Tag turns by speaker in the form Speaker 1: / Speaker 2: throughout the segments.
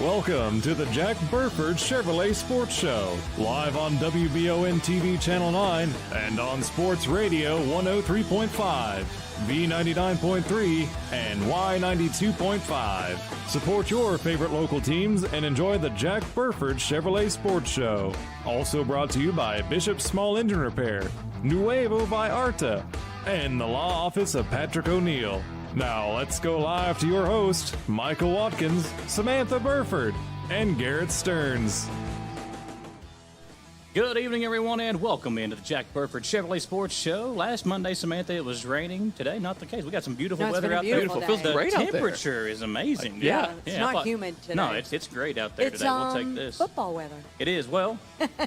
Speaker 1: Welcome to the Jack Burford Chevrolet Sports Show, live on WBON-TV Channel 9 and on Sports Radio 103.5, V99.3, and Y92.5. Support your favorite local teams and enjoy the Jack Burford Chevrolet Sports Show. Also brought to you by Bishop's Small Engine Repair, Nuevo Vallarta, and the Law Office of Patrick O'Neill. Now let's go live to your host, Michael Watkins, Samantha Burford, and Garrett Stearns.
Speaker 2: Good evening, everyone, and welcome into the Jack Burford Chevrolet Sports Show. Last Monday, Samantha, it was raining. Today, not the case. We got some beautiful weather out there. The temperature is amazing.
Speaker 3: Yeah, it's not humid today.
Speaker 2: No, it's great out there today. We'll take this.
Speaker 3: Football weather.
Speaker 2: It is. Well,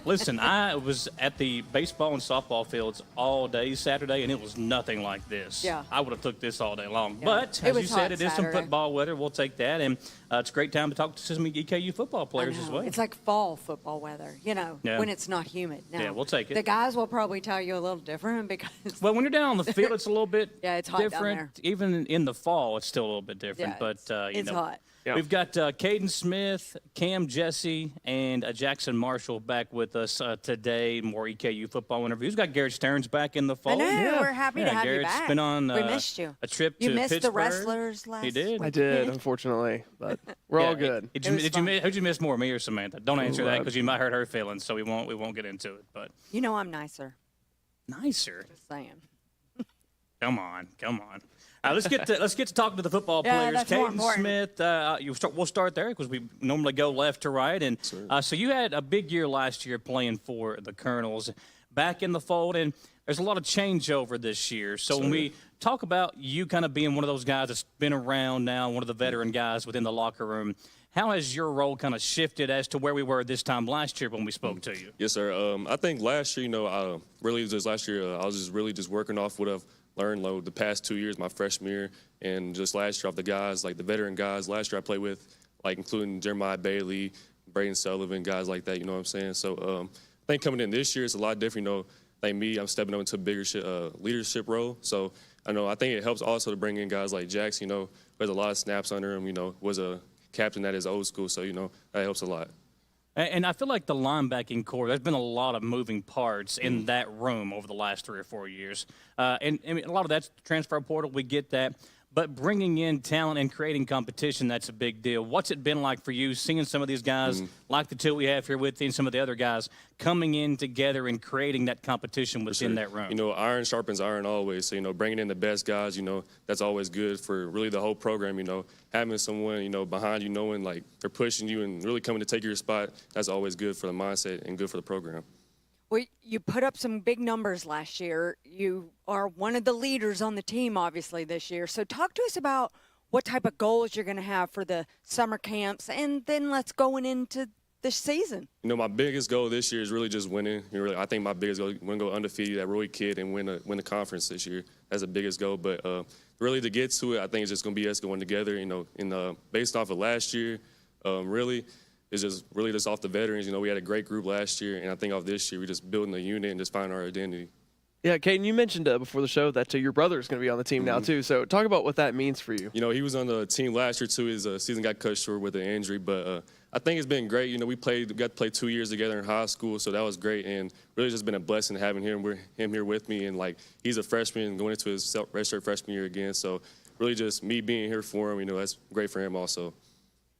Speaker 2: listen, I was at the baseball and softball fields all day Saturday, and it was nothing like this.
Speaker 3: Yeah.
Speaker 2: I would have took this all day long.
Speaker 3: Yeah.
Speaker 2: But, as you said, it is some football weather. We'll take that, and it's a great time to talk to some EKU football players as well.
Speaker 3: It's like fall football weather, when it's not humid. Now,
Speaker 2: we'll take it.
Speaker 3: The guys will probably tell you a little different because...
Speaker 2: Well, when you're down on the field, it's a little bit
Speaker 3: it's hot
Speaker 2: different.
Speaker 3: Down there.
Speaker 2: Even in the fall, it's still a little bit different.
Speaker 3: Yeah,
Speaker 2: but
Speaker 3: it's hot.
Speaker 2: Yeah. We've got Caden Smith, Cam Jesse, and Jackson Marshall back with us today. More EKU football interviews. We've got Garrett Stearns back in the fold.
Speaker 3: I know. We're happy to have
Speaker 2: Garrett's
Speaker 3: you back.
Speaker 2: Been on
Speaker 3: we missed you.
Speaker 2: A trip to
Speaker 3: You missed
Speaker 2: Pittsburgh.
Speaker 3: the wrestlers last
Speaker 2: He did.
Speaker 4: I did, unfortunately, but we're all good.
Speaker 2: Who'd you miss more, me or Samantha? Don't answer that because you might hurt her feelings, so we won't get into it. But
Speaker 3: I'm nicer.
Speaker 2: Nicer?
Speaker 3: Just saying.
Speaker 2: Come on. Let's get to talking to the football players. Caden Smith, we'll start there because we normally go left to right. And so you had a big year last year playing for the Colonels, back in the fold, and there's a lot of changeover this year. So when we talk about you kind of being one of those guys that's been around now, one of the veteran guys within the locker room, how has your role kind of shifted as to where we were this time last year when we spoke to you?
Speaker 5: Yes, sir. I think last year, I was just really working off what I've learned the past 2 years, my freshman year, and just last year off the guys, like the veteran guys. Last year I played with, like, including Jeremiah Bailey, Braden Sullivan, guys like that, you know what I'm saying? So I think coming in this year, it's a lot different, like me, I'm stepping up into a bigger leadership role. So I think it helps also to bring in guys like Jax, who has a lot of snaps under him, was a captain at his old school. So, that helps a lot.
Speaker 2: And I feel like the linebacking core, there's been a lot of moving parts in that room over the last 3 or 4 years. And I mean, a lot of that's transfer portal. We get that. But bringing in talent and creating competition, that's a big deal. What's it been like for you seeing some of these guys, like the two we have here with you and some of the other guys, coming in together and creating that competition within that room?
Speaker 5: Iron sharpens iron always. So, bringing in the best guys, that's always good for really the whole program, Having someone, behind you knowing, like, they're pushing you and really coming to take your spot, that's always good for the mindset and good for the program.
Speaker 3: Well, you put up some big numbers last year. You are one of the leaders on the team, obviously, this year. So talk to us about what type of goals you're going to have for the summer camps, and then let's go into this season.
Speaker 5: My biggest goal this year is really just winning. I think my biggest goal is to go undefeated at Roy Kidd and win the conference this year. That's the biggest goal. But really to get to it, I think it's just going to be us going together, based off of last year, really. It's just off the veterans. We had a great group last year, and I think off this year, we're just building a unit and just finding our identity.
Speaker 4: Yeah, Caden, you mentioned before the show that your brother is going to be on the team now, too. So talk about what that means for you.
Speaker 5: He was on the team last year, too. His season got cut short with an injury, but I think it's been great. We got to play 2 years together in high school, so that was great, and really just been a blessing having him here with me. And, like, he's a freshman going into his redshirt freshman year again, so really just me being here for him, that's great for him also.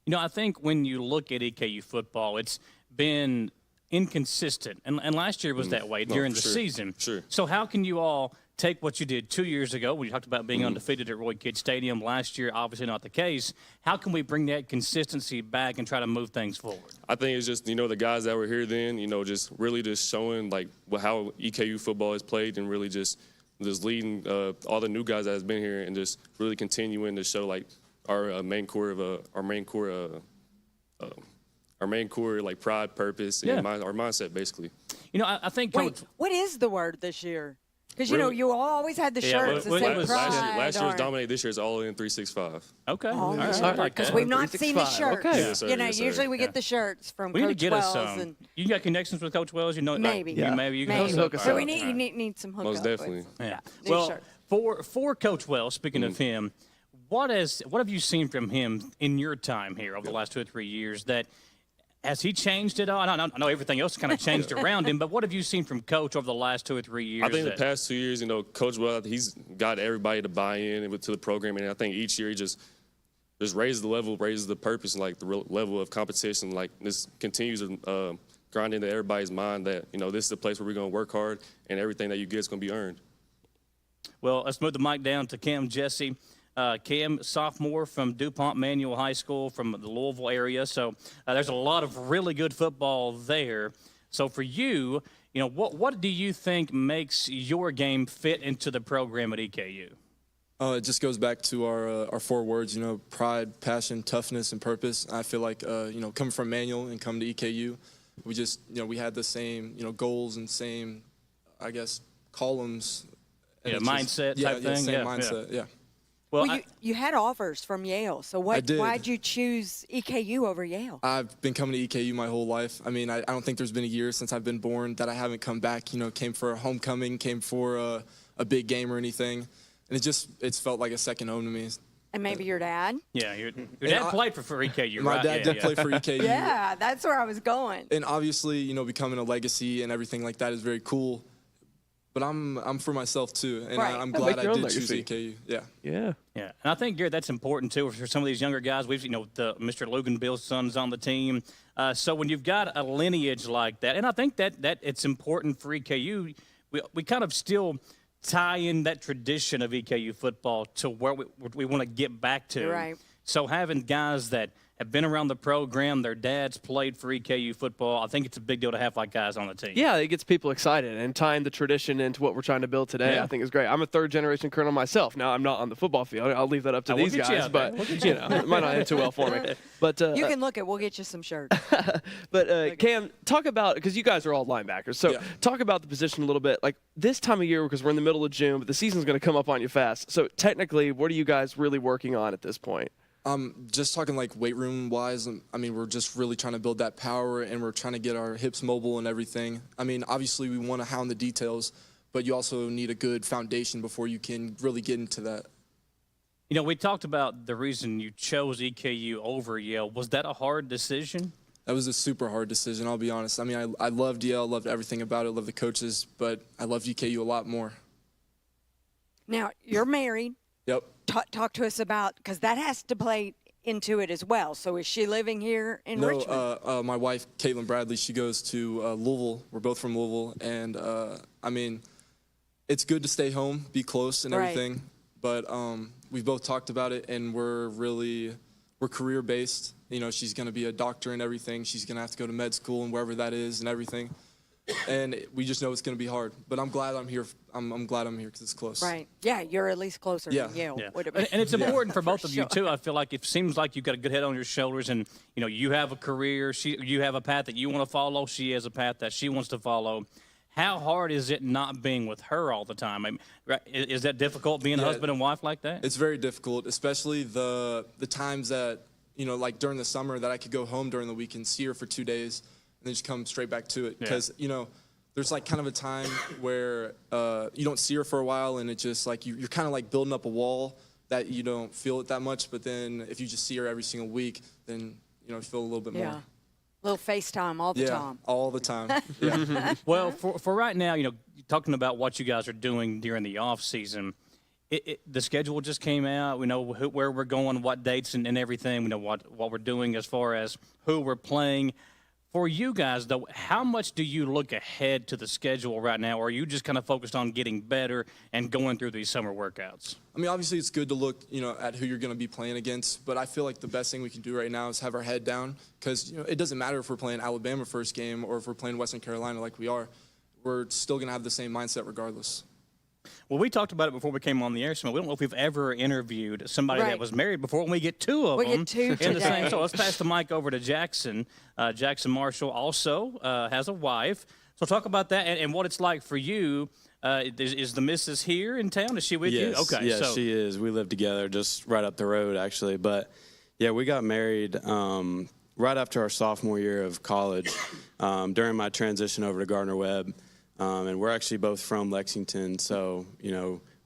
Speaker 2: I think when you look at EKU football, it's been inconsistent. And last year was that way during the season.
Speaker 5: Sure.
Speaker 2: So how can you all take what you did 2 years ago when you talked about being undefeated at Roy Kidd Stadium last year, obviously not the case. How can we bring that consistency back and try to move things forward?
Speaker 5: I think it's just, the guys that were here then, just really just showing, like, how EKU football is played and really just leading all the new guys that has been here and just really continuing to show, like, our main core, like, pride, purpose, and our mindset, basically.
Speaker 2: I think.
Speaker 3: Wait, what is the word this year? Because, you always had the shirts that say pride.
Speaker 5: Last year's dominated. This year's all in 365.
Speaker 2: Okay.
Speaker 3: All right. Because we've not seen the shirts.
Speaker 4: Okay.
Speaker 5: Yes, sir.
Speaker 3: Usually we get the shirts from
Speaker 2: we
Speaker 3: Coach
Speaker 2: need to get
Speaker 3: Wells.
Speaker 2: us some. You got connections with Coach Wells?
Speaker 3: Maybe.
Speaker 2: Maybe you can hook us up.
Speaker 3: So we need some hookup.
Speaker 5: Most definitely.
Speaker 3: With,
Speaker 2: Well, for Coach Wells, speaking of him, what have you seen from him in your time here over the last 2 or 3 years? That has he changed it all? I know everything else kind of changed around him, but what have you seen from Coach over the last 2 or 3 years?
Speaker 5: I think the past 2 years, Coach Well, he's got everybody to buy in to the program, and I think each year he just raises the level, raises the purpose, and like the real level of competition. Like this continues to grind into everybody's mind that this is the place where we're going to work hard, and everything that you get is going to be earned.
Speaker 2: Well, let's move the mic down to Cam Jesse. Cam, sophomore from DuPont Manual High School from the Louisville area. So there's a lot of really good football there. So for you, what do you think makes your game fit into the program at EKU?
Speaker 6: It just goes back to our 4 words, pride, passion, toughness, and purpose. I feel like, coming from Manual and coming to EKU, we just, we had the same, goals and same, I guess, columns.
Speaker 2: Yeah, mindset type thing.
Speaker 6: Same mindset, yeah.
Speaker 3: Well, you had offers from Yale, so why'd you choose EKU over Yale?
Speaker 6: I've been coming to EKU my whole life. I mean, I don't think there's been a year since I've been born that I haven't come back. Came for a homecoming, came for a big game or anything, and it's felt like a second home to me.
Speaker 3: And maybe your dad?
Speaker 2: Yeah, your dad played for EKU,
Speaker 6: my
Speaker 2: right?
Speaker 6: dad did play for EKU.
Speaker 3: Yeah, that's where I was going.
Speaker 6: And obviously, becoming a legacy and everything like that is very cool. But I'm for myself too, and
Speaker 3: right.
Speaker 6: I'm glad I did
Speaker 4: legacy.
Speaker 6: choose EKU. Yeah.
Speaker 2: Yeah. And I think, Garrett, that's important too for some of these younger guys. We've the Mr. Luganbill's son's on the team, so when you've got a lineage like that, and I think that it's important for EKU. We kind of still tie in that tradition of EKU football to where we want to get back to.
Speaker 3: Right.
Speaker 2: So having guys that have been around the program, their dads played for EKU football, I think it's a big deal to have like guys on the team.
Speaker 4: Yeah, it gets people excited, and tying the tradition into what we're trying to build today, I think is great. I'm a third-generation Colonel myself. Now, I'm not on the football field. I'll leave that up to these guys, but it might not end too well for me. But
Speaker 3: you can look at. We'll get you some shirts.
Speaker 4: But Cam, talk about, because you guys are all linebackers, so talk about the position a little bit. Like this time of year, because we're in the middle of June, but the season's going to come up on you fast. So technically, what are you guys really working on at this point?
Speaker 6: Just talking like weight room wise, I mean, we're just really trying to build that power, and we're trying to get our hips mobile and everything. I mean, obviously we want to hound the details, but you also need a good foundation before you can really get into that.
Speaker 2: We talked about the reason you chose EKU over Yale. Was that a hard decision?
Speaker 6: That was a super hard decision, I'll be honest. I mean, I loved Yale, loved everything about it, loved the coaches, but I loved EKU a lot more.
Speaker 3: Now, you're married.
Speaker 6: Yep.
Speaker 3: Talk to us about, because that has to play into it as well. So is she living here in Richmond?
Speaker 6: No, my wife, Caitlin Bradley, she goes to Louisville. We're both from Louisville. And, I mean, it's good to stay home, be close and everything. But we've both talked about it, and we're career-based. She's going to be a doctor and everything. She's going to have to go to med school and wherever that is and everything. And we just know it's going to be hard. But I'm glad I'm here. I'm glad I'm here because it's close.
Speaker 3: Right. Yeah, you're at least closer than Yale.
Speaker 2: Yeah.
Speaker 3: Would have been.
Speaker 2: And it's important for both of you, too. I feel like it seems like you've got a good head on your shoulders, and, you have a career. You have a path that you want to follow. She has a path that she wants to follow. How hard is it not being with her all the time? I mean, is that difficult being a husband and wife like that?
Speaker 6: It's very difficult, especially the times that, like during the summer that I could go home during the week and see her for 2 days and then just come straight back to it. Because, there's like kind of a time where you don't see her for a while, and it just like you're kind of like building up a wall that you don't feel it that much. But then if you just see her every single week, then, you feel a little bit more.
Speaker 3: A little FaceTime all the time.
Speaker 6: Yeah, all the time. Yeah.
Speaker 2: Well, for right now, talking about what you guys are doing during the off season, the schedule just came out. We know where we're going, what dates and everything. We know what we're doing as far as who we're playing. For you guys, though, how much do you look ahead to the schedule right now, or are you just kind of focused on getting better and going through these summer workouts?
Speaker 6: I mean, obviously it's good to look, at who you're going to be playing against, but I feel like the best thing we can do right now is have our head down, because, it doesn't matter if we're playing Alabama first game or if we're playing Western Carolina like we are. We're still going to have the same mindset regardless.
Speaker 2: Well, we talked about it before we came on the air, so we don't know if we've ever interviewed somebody that was married before, and we get two of them
Speaker 3: get two
Speaker 2: in the same.
Speaker 3: today.
Speaker 2: So let's pass the mic over to Jackson. Jackson Marshall also has a wife. So talk about that and what it's like for you. Is the missus here in town? Is she with you? Okay.
Speaker 7: Yes, she is. We live together just right up the road, actually. But, yeah, we got married right after our sophomore year of college during my transition over to Gardner-Webb. And we're actually both from Lexington, so,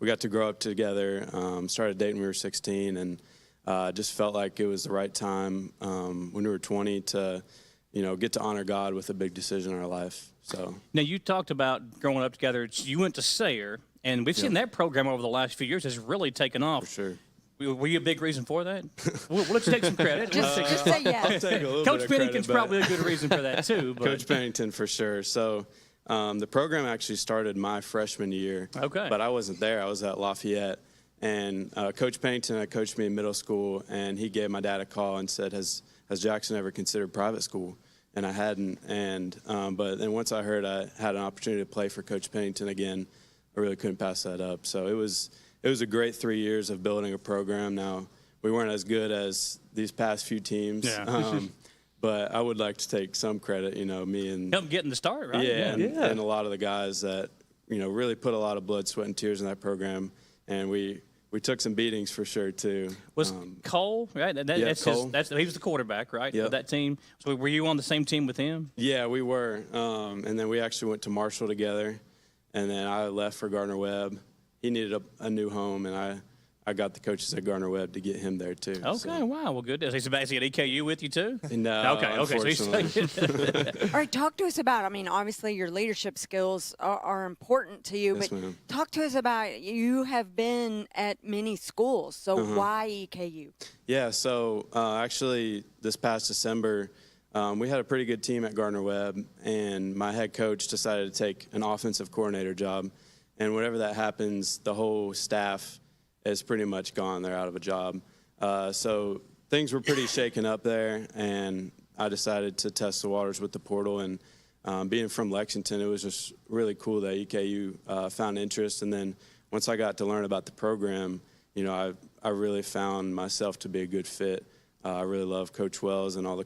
Speaker 7: we got to grow up together. Started dating when we were 16, and just felt like it was the right time when we were 20 to, get to honor God with a big decision in our life. So
Speaker 2: now you talked about growing up together. You went to Sayre, and we've seen that program over the last few years has really taken off.
Speaker 7: for sure.
Speaker 2: Were you a big reason for that? We'll let you take some credit.
Speaker 3: Just say yes.
Speaker 2: Coach Pennington's probably a good reason for that too. But.
Speaker 7: Coach Pennington for sure. So the program actually started my freshman year.
Speaker 2: Okay.
Speaker 7: But I wasn't there. I was at Lafayette. And Coach Pennington had coached me in middle school, and he gave my dad a call and said, has Jackson ever considered private school? And I hadn't. And but then once I heard I had an opportunity to play for Coach Pennington again, I really couldn't pass that up. So it was a great 3 years of building a program. Now, we weren't as good as these past few teams.
Speaker 2: Yeah.
Speaker 7: But I would like to take some credit, me and
Speaker 2: Help getting the start, right?
Speaker 7: yeah, and a lot of the guys that really put a lot of blood, sweat, and tears in that program, and we took some beatings for sure too.
Speaker 2: Was Cole right? That's
Speaker 7: Cole.
Speaker 2: He was the quarterback, right?
Speaker 7: Yep.
Speaker 2: Of that team. So were you on the same team with him?
Speaker 7: Yeah, we were, and then we actually went to Marshall together, and then I left for Gardner-Webb. He needed a new home, and I got the coaches at Gardner-Webb to get him there too.
Speaker 2: Okay,
Speaker 7: so.
Speaker 2: wow, well, good. Is he at EKU with you too?
Speaker 7: No,
Speaker 2: Okay. So
Speaker 7: unfortunately.
Speaker 3: All right, talk to us about, obviously your leadership skills are important to you,
Speaker 7: Yes,
Speaker 3: but
Speaker 7: ma'am.
Speaker 3: talk to us about, you have been at many schools, so why EKU?
Speaker 7: Yeah, so actually this past December, we had a pretty good team at Gardner-Webb, and my head coach decided to take an offensive coordinator job. And whenever that happens, the whole staff is pretty much gone. They're out of a job. So things were pretty shaken up there, and I decided to test the waters with the portal. And being from Lexington, it was just really cool that EKU found interest. And then once I got to learn about the program, I really found myself to be a good fit. I really love Coach Wells and all the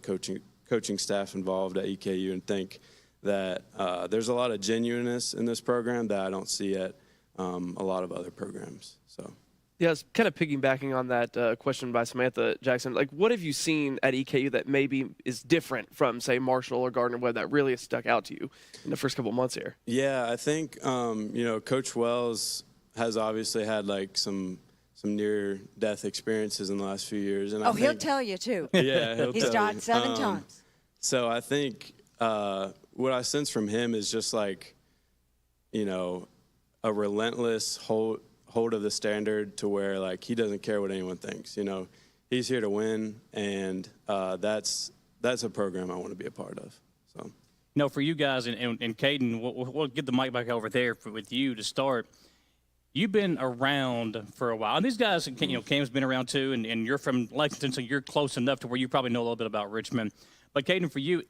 Speaker 7: coaching staff involved at EKU, and think that there's a lot of genuineness in this program that I don't see at a lot of other programs. So.
Speaker 4: Yeah, I was kind of piggybacking on that question by Samantha Jackson. Like, what have you seen at EKU that maybe is different from, say, Marshall or Gardner-Webb that really has stuck out to you in the first couple of months here?
Speaker 7: Yeah, I think Coach Wells has obviously had like some near-death experiences in the last few years, and
Speaker 3: He'll tell you too.
Speaker 7: Yeah,
Speaker 3: He's died 7 times.
Speaker 7: So I think what I sense from him is just like, a relentless hold of the standard to where like he doesn't care what anyone thinks. He's here to win, and that's a program I want to be a part of. So.
Speaker 2: For you guys and Caden, we'll get the mic back over there with you to start. You've been around for a while, and these guys, Cam's been around too, and you're from Lexington, so you're close enough to where you probably know a little bit about Richmond. But Caden, for you,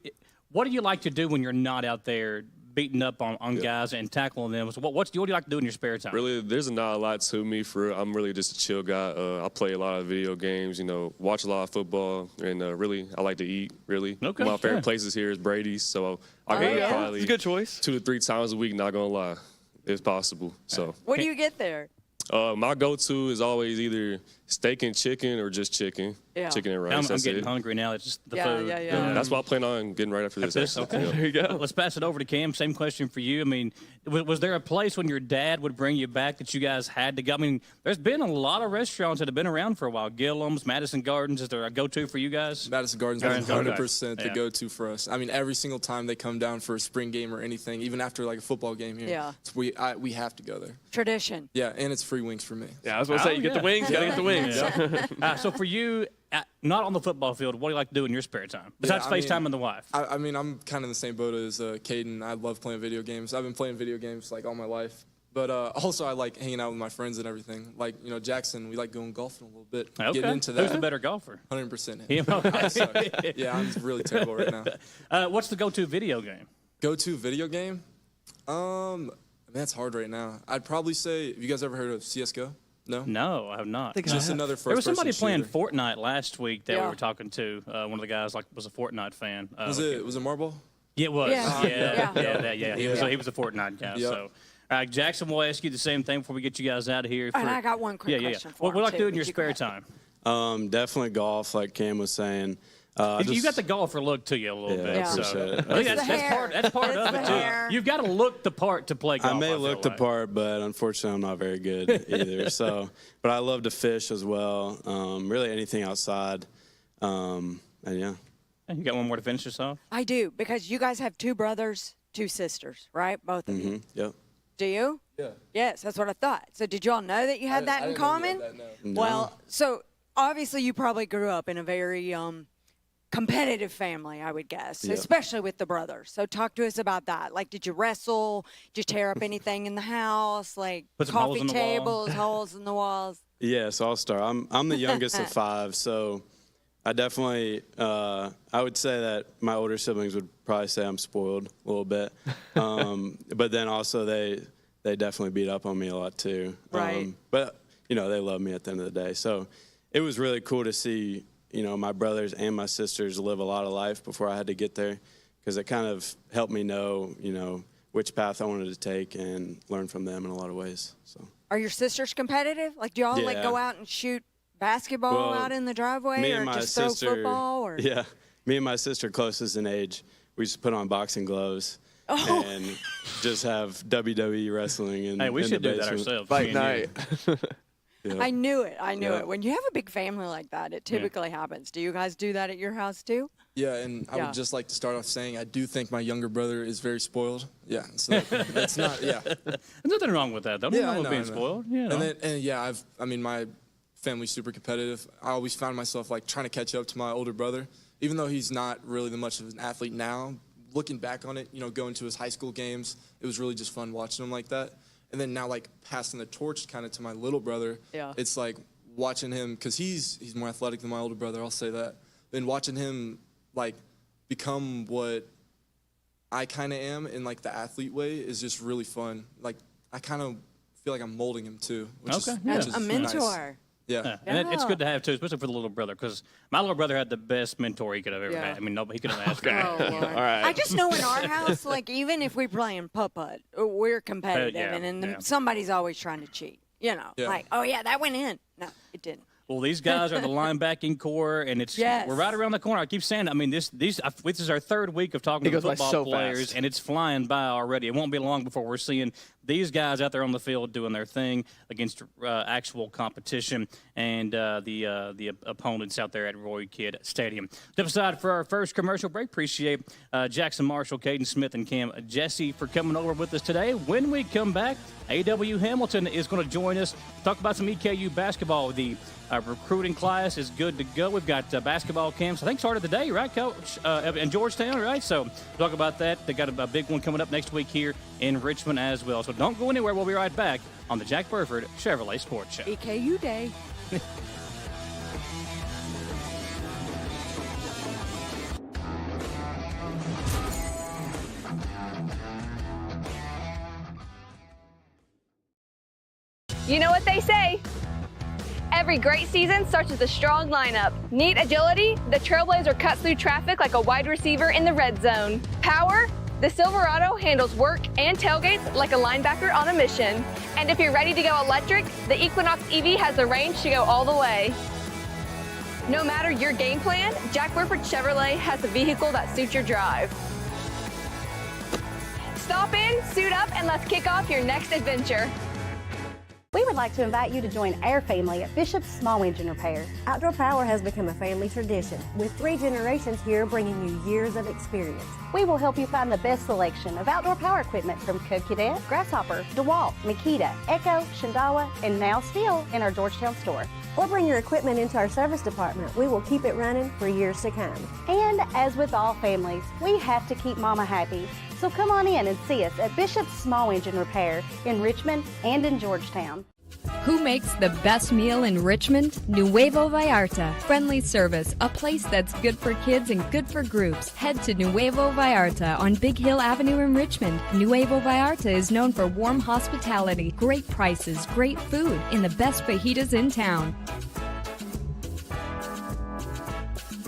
Speaker 2: what do you like to do when you're not out there beating up on guys and tackling them? So what do you like to do in your spare time?
Speaker 5: Really, there's not a lot to me. I'm really just a chill guy. I play a lot of video games, watch a lot of football, and really, I like to eat, really.
Speaker 2: Okay,
Speaker 5: my favorite places here is Brady's, so I go probably
Speaker 4: It's a good choice.
Speaker 5: 2 to 3 times a week, not going to lie, if possible. So.
Speaker 3: What do you get there?
Speaker 5: My go-to is always either steak and chicken or just chicken.
Speaker 3: Yeah.
Speaker 5: Chicken and rice.
Speaker 2: I'm getting hungry now. It's just the food.
Speaker 3: Yeah.
Speaker 5: That's what I plan on getting right after this.
Speaker 2: Okay.
Speaker 5: Yeah.
Speaker 4: There you go.
Speaker 2: Let's pass it over to Cam. Same question for you. Was there a place when your dad would bring you back that you guys had to go? There's been a lot of restaurants that have been around for a while. Gillum's, Madison Gardens. Is there a go-to for you guys?
Speaker 6: Madison Gardens is 100% the go-to for us. Every single time they come down for a spring game or anything, even after like a football game here, we have to go there.
Speaker 3: Tradition.
Speaker 6: Yeah, and it's free wings for me.
Speaker 4: Yeah, I was going to say, you get the wings, got to get the wings.
Speaker 2: So for you, not on the football field, what do you like to do in your spare time besides FaceTime and the wife?
Speaker 6: I'm kind of in the same boat as Caden. I love playing video games. I've been playing video games like all my life. But also I like hanging out with my friends and everything. Like, Jackson, we like going golfing a little bit.
Speaker 2: Okay.
Speaker 6: Getting into that.
Speaker 2: Who's the better golfer?
Speaker 6: 100%
Speaker 2: Him.
Speaker 6: I suck. Yeah, I'm really terrible right now.
Speaker 2: What's the go-to video game?
Speaker 6: Go-to video game? That's hard right now. I'd probably say, have you guys ever heard of CSGO? No,
Speaker 2: I have not.
Speaker 6: Just another first-person
Speaker 2: There was somebody playing
Speaker 6: shooter.
Speaker 2: Fortnite last week that we
Speaker 3: Yeah.
Speaker 2: were talking to. One of the guys was a Fortnite fan.
Speaker 6: Was it Marble?
Speaker 2: Yeah, it was.
Speaker 3: Yeah.
Speaker 2: He was a Fortnite guy.
Speaker 6: Yep.
Speaker 2: So, Jackson, we'll ask you the same thing before we get you guys out of here.
Speaker 3: And I got one quick question for
Speaker 2: What do you like to do in
Speaker 3: him,
Speaker 2: your
Speaker 3: too.
Speaker 2: spare time?
Speaker 7: Definitely golf, like Cam was saying.
Speaker 2: You got the golfer look to you a little bit.
Speaker 7: I
Speaker 2: So
Speaker 7: appreciate it.
Speaker 2: I think that's part of it, too. You've got to look the part to play golf.
Speaker 7: I may
Speaker 2: feel
Speaker 7: look the
Speaker 2: like.
Speaker 7: part, but unfortunately, I'm not very good either. So, but I love to fish as well. Really, anything outside. And yeah.
Speaker 2: You got one more to finish this off?
Speaker 3: I do, because you guys have 2 brothers, 2 sisters, right? Both of you.
Speaker 7: Yep.
Speaker 3: Do you?
Speaker 6: Yeah.
Speaker 3: Yes, that's what I thought. So did you all know that you had that in common?
Speaker 7: No.
Speaker 3: Well, so obviously you probably grew up in a very competitive family, I would guess,
Speaker 7: Yep.
Speaker 3: especially with the brothers. So talk to us about that. Like, did you wrestle? Did you tear up anything in the house? Like
Speaker 2: Put some holes
Speaker 3: coffee
Speaker 2: in the wall?
Speaker 3: tables, holes in the walls?
Speaker 7: Yeah, so I'll start. I'm the youngest of 5, so I definitely I would say that my older siblings would probably say I'm spoiled a little bit, but then also they definitely beat up on me a lot too.
Speaker 3: Right.
Speaker 7: But they love me at the end of the day. So it was really cool to see my brothers and my sisters live a lot of life before I had to get there, because it kind of helped me know which path I wanted to take and learn from them in a lot of ways. So.
Speaker 3: Are your sisters competitive? Like, do y'all like
Speaker 7: Yeah.
Speaker 3: go out and shoot basketball out in the driveway,
Speaker 7: me
Speaker 3: or
Speaker 7: and my
Speaker 3: just throw
Speaker 7: sister,
Speaker 3: football? Or
Speaker 7: Yeah, me and my sister, closest in age, we used to put on boxing gloves and just have WWE wrestling in
Speaker 2: Hey, we
Speaker 7: in
Speaker 2: should
Speaker 7: the
Speaker 2: do that
Speaker 7: basement.
Speaker 2: ourselves.
Speaker 4: Fight
Speaker 2: me and you.
Speaker 4: night.
Speaker 7: Yeah.
Speaker 3: I knew it. I knew
Speaker 7: Yeah.
Speaker 3: it. When you have a big family like that, it typically happens. Do you guys do that at your house too?
Speaker 6: Yeah, and I
Speaker 3: Yeah.
Speaker 6: would just like to start off saying I do think my younger brother is very spoiled. Yeah, so that's not. Yeah,
Speaker 2: There's nothing wrong with that, though. Nothing
Speaker 6: yeah,
Speaker 2: wrong
Speaker 6: I
Speaker 2: with
Speaker 6: know,
Speaker 2: being
Speaker 6: I know.
Speaker 2: spoiled. You know.
Speaker 6: And yeah, my family's super competitive. I always found myself like trying to catch up to my older brother, even though he's not really that much of an athlete now. Looking back on it, going to his high school games, it was really just fun watching him like that. And then now, like passing the torch kind of to my little brother,
Speaker 3: Yeah.
Speaker 6: it's like watching him, because he's more athletic than my older brother. I'll say that. Then watching him like become what I kind of am in like the athlete way is just really fun. Like I kind of feel like I'm molding him too, which
Speaker 2: Okay,
Speaker 6: is,
Speaker 2: yeah.
Speaker 6: which is
Speaker 3: A
Speaker 6: nice.
Speaker 3: mentor.
Speaker 6: Yeah.
Speaker 2: Yeah. And it's good to have, too, especially for the little brother, because my little brother had the best mentor he could have ever
Speaker 3: Yeah.
Speaker 2: had. I mean, nobody, he could have asked for.
Speaker 3: Oh, Lord.
Speaker 4: All right.
Speaker 3: I just know in our house, like, even if we playing putt-putt, we're competitive,
Speaker 2: yeah,
Speaker 3: and
Speaker 2: yeah.
Speaker 3: somebody's always trying to cheat.
Speaker 6: Yeah.
Speaker 3: Like, oh, yeah, that went in. No, it didn't.
Speaker 2: Well, these guys are the linebacking core, and
Speaker 3: Yes.
Speaker 2: we're right around the corner. I keep saying, I mean, this is our 3rd week of talking
Speaker 4: It
Speaker 2: to
Speaker 4: goes by
Speaker 2: football
Speaker 4: so
Speaker 2: players,
Speaker 4: fast.
Speaker 2: and it's flying by already. It won't be long before we're seeing these guys out there on the field doing their thing against actual competition and the opponents out there at Roy Kidd Stadium. Step aside for our first commercial break. Appreciate Jackson Marshall, Caden Smith, and Cam Jesse for coming over with us today. When we come back, A.W. Hamilton is going to join us, talk about some EKU basketball. The recruiting class is good to go. We've got basketball camps, I think, started today, right, Coach? In Georgetown, right? So talk about that. They got a big one coming up next week here in Richmond as well. So don't go anywhere. We'll be right back on the Jack Burford Chevrolet Sports Show.
Speaker 3: EKU Day.
Speaker 8: You know what they say. Every great season starts with a strong lineup. Need agility? The Trailblazer cuts through traffic like a wide receiver in the red zone. Power? The Silverado handles work and tailgates like a linebacker on a mission. And if you're ready to go electric, the Equinox EV has the range to go all the way. No matter your game plan, Jack Burford Chevrolet has a vehicle that suits your drive. Stop in, suit up, and let's kick off your next adventure.
Speaker 9: We would like to invite you to join our family at Bishop's Small Engine Repair. Outdoor Power has become a family tradition, with 3 generations here bringing you years of experience. We will help you find the best selection of outdoor power equipment from Cub Cadet, Grasshopper, DeWalt, Makita, Echo, Shindawa, and now Steel in our Georgetown store. Or bring your equipment into our service department. We will keep it running for years to come. And as with all families, we have to keep Mama happy. So come on in and see us at Bishop's Small Engine Repair in Richmond and in Georgetown.
Speaker 10: Who makes the best meal in Richmond? Nuevo Vallarta. Friendly service, a place that's good for kids and good for groups. Head to Nuevo Vallarta on Big Hill Avenue in Richmond. Nuevo Vallarta is known for warm hospitality, great prices, great food, and the best fajitas in town.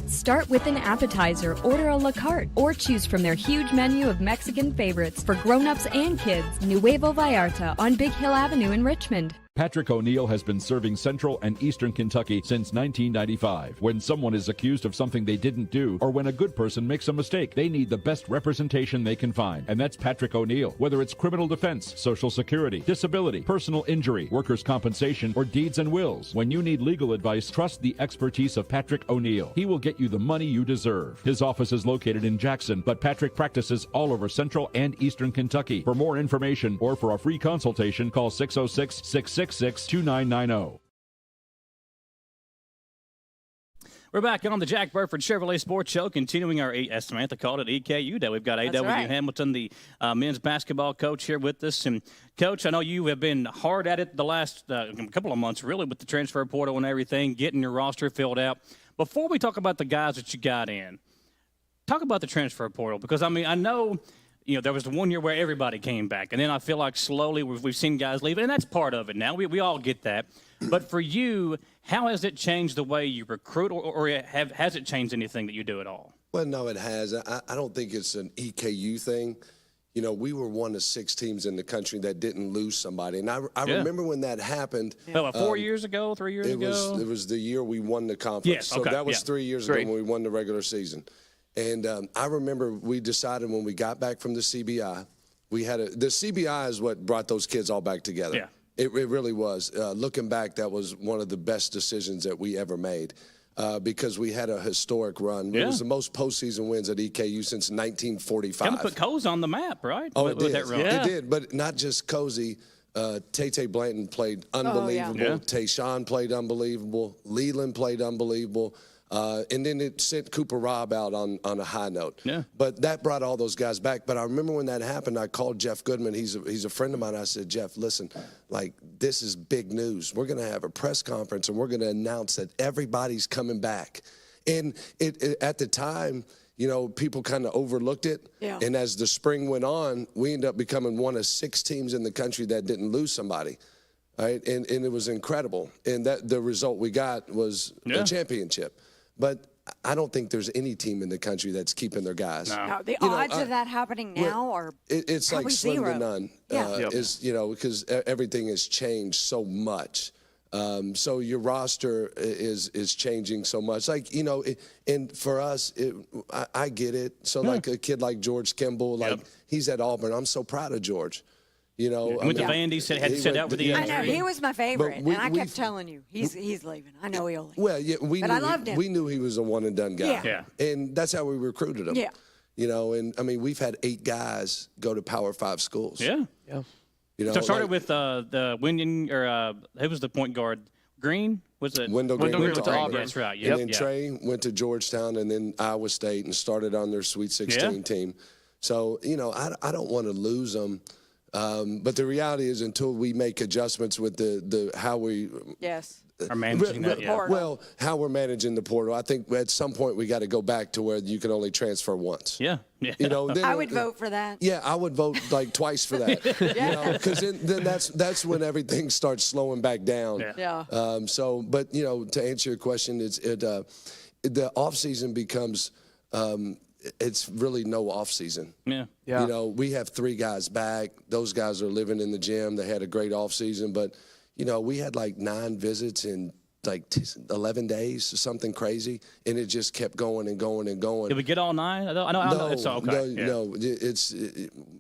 Speaker 10: Start with an appetizer, order a la carte, or choose from their huge menu of Mexican favorites for grown-ups and kids. Nuevo Vallarta on Big Hill Avenue in Richmond.
Speaker 11: Patrick O'Neill has been serving Central and Eastern Kentucky since 1995. When someone is accused of something they didn't do, or when a good person makes a mistake, they need the best representation they can find. And that's Patrick O'Neill. Whether it's criminal defense, Social Security, disability, personal injury, workers' compensation, or deeds and wills, when you need legal advice, trust the expertise of Patrick O'Neill. He will get you the money you deserve. His office is located in Jackson, but Patrick practices all over Central and Eastern Kentucky. For more information or for a free consultation, call 606-666-2990.
Speaker 2: We're back on the Jack Burford Chevrolet Sports Show, continuing our, as Samantha called it, EKU Day. We've got A.W. Hamilton, the men's basketball coach, here with us. And, Coach, I know you have been hard at it the last couple of months, really, with the transfer portal and everything, getting your roster filled out. Before we talk about the guys that you got in, talk about the transfer portal, because, I mean, I know – there was the 1 year where everybody came back, and then I feel like slowly we've seen guys leave, and that's part of it now. We all get that. But for you, how has it changed the way you recruit, or has it changed anything that you do at all?
Speaker 12: Well, no, it has. I don't think it's an EKU thing. We were one of 6 teams in the country that didn't lose somebody. And I remember when that happened.
Speaker 2: Well, 4 years ago, 3 years ago?
Speaker 12: It was the year we won the conference.
Speaker 2: Yes,
Speaker 12: so that was 3 years ago when we won the regular season. And I remember we decided when we got back from the CBI, the CBI is what brought those kids all back together.
Speaker 2: Yeah.
Speaker 12: It really was. Looking back, that was one of the best decisions that we ever made because we had a historic run.
Speaker 2: Yeah.
Speaker 12: It was the most postseason wins at EKU since 1945.
Speaker 2: Kind of put Cozy on the map, right?
Speaker 12: Oh, it did.
Speaker 2: That run.
Speaker 12: It did, but not just Cozy. Tay Blanton played unbelievable. Tayshawn played unbelievable. Leland played unbelievable. And then it sent Cooper Robb out on a high note.
Speaker 2: Yeah.
Speaker 12: But that brought all those guys back. But I remember when that happened, I called Jeff Goodman. He's a friend of mine. I said, Jeff, listen, this is big news. We're going to have a press conference, and we're going to announce that everybody's coming back. And at the time, people kind of overlooked it.
Speaker 3: Yeah.
Speaker 12: And as the spring went on, we ended up becoming one of 6 teams in the country that didn't lose somebody. Right? And it was incredible. And the result we got was a championship. But I don't think there's any team in the country that's keeping their guys.
Speaker 3: No, the odds of that happening now are
Speaker 12: it's like slim to none.
Speaker 3: Yeah.
Speaker 12: Because everything has changed so much. So your roster is changing so much. And for us, I get it. So like a kid like George Kimball, he's at Auburn. I'm so proud of George.
Speaker 2: Went to Vandy, had to sit out with the injury.
Speaker 3: I know, he was my favorite, and I kept telling you, he's leaving. I know he'll leave.
Speaker 12: Well, yeah,
Speaker 3: I loved him.
Speaker 12: We knew he was a one-and-done guy.
Speaker 3: Yeah.
Speaker 12: And that's how we recruited him.
Speaker 3: Yeah.
Speaker 12: And, I mean, we've had 8 guys go to Power 5 schools.
Speaker 2: Yeah.
Speaker 4: Yeah.
Speaker 2: So I started with the Winding, or who was the point guard? Green? Was it?
Speaker 12: Wendell Green went to Auburn.
Speaker 2: That's right.
Speaker 12: And then Trey went to Georgetown and then Iowa State and started on their Sweet 16 team. So, I don't want to lose them. But the reality is, until we make adjustments with the how we
Speaker 2: are managing that,
Speaker 12: well, how we're managing the portal, I think at some point we got to go back to where you can only transfer once.
Speaker 2: Yeah.
Speaker 12: Then,
Speaker 3: I would vote for that.
Speaker 12: Yeah, I would vote twice for that. Because then that's when everything starts slowing back down.
Speaker 3: Yeah.
Speaker 12: But to answer your question, the off season becomes. It's really no off season.
Speaker 2: Yeah.
Speaker 12: We have 3 guys back. Those guys are living in the gym. They had a great off season, but we had 9 visits in 11 days or something crazy, and it just kept going and going and going.
Speaker 2: Did we get all 9? I know it's okay.
Speaker 12: No.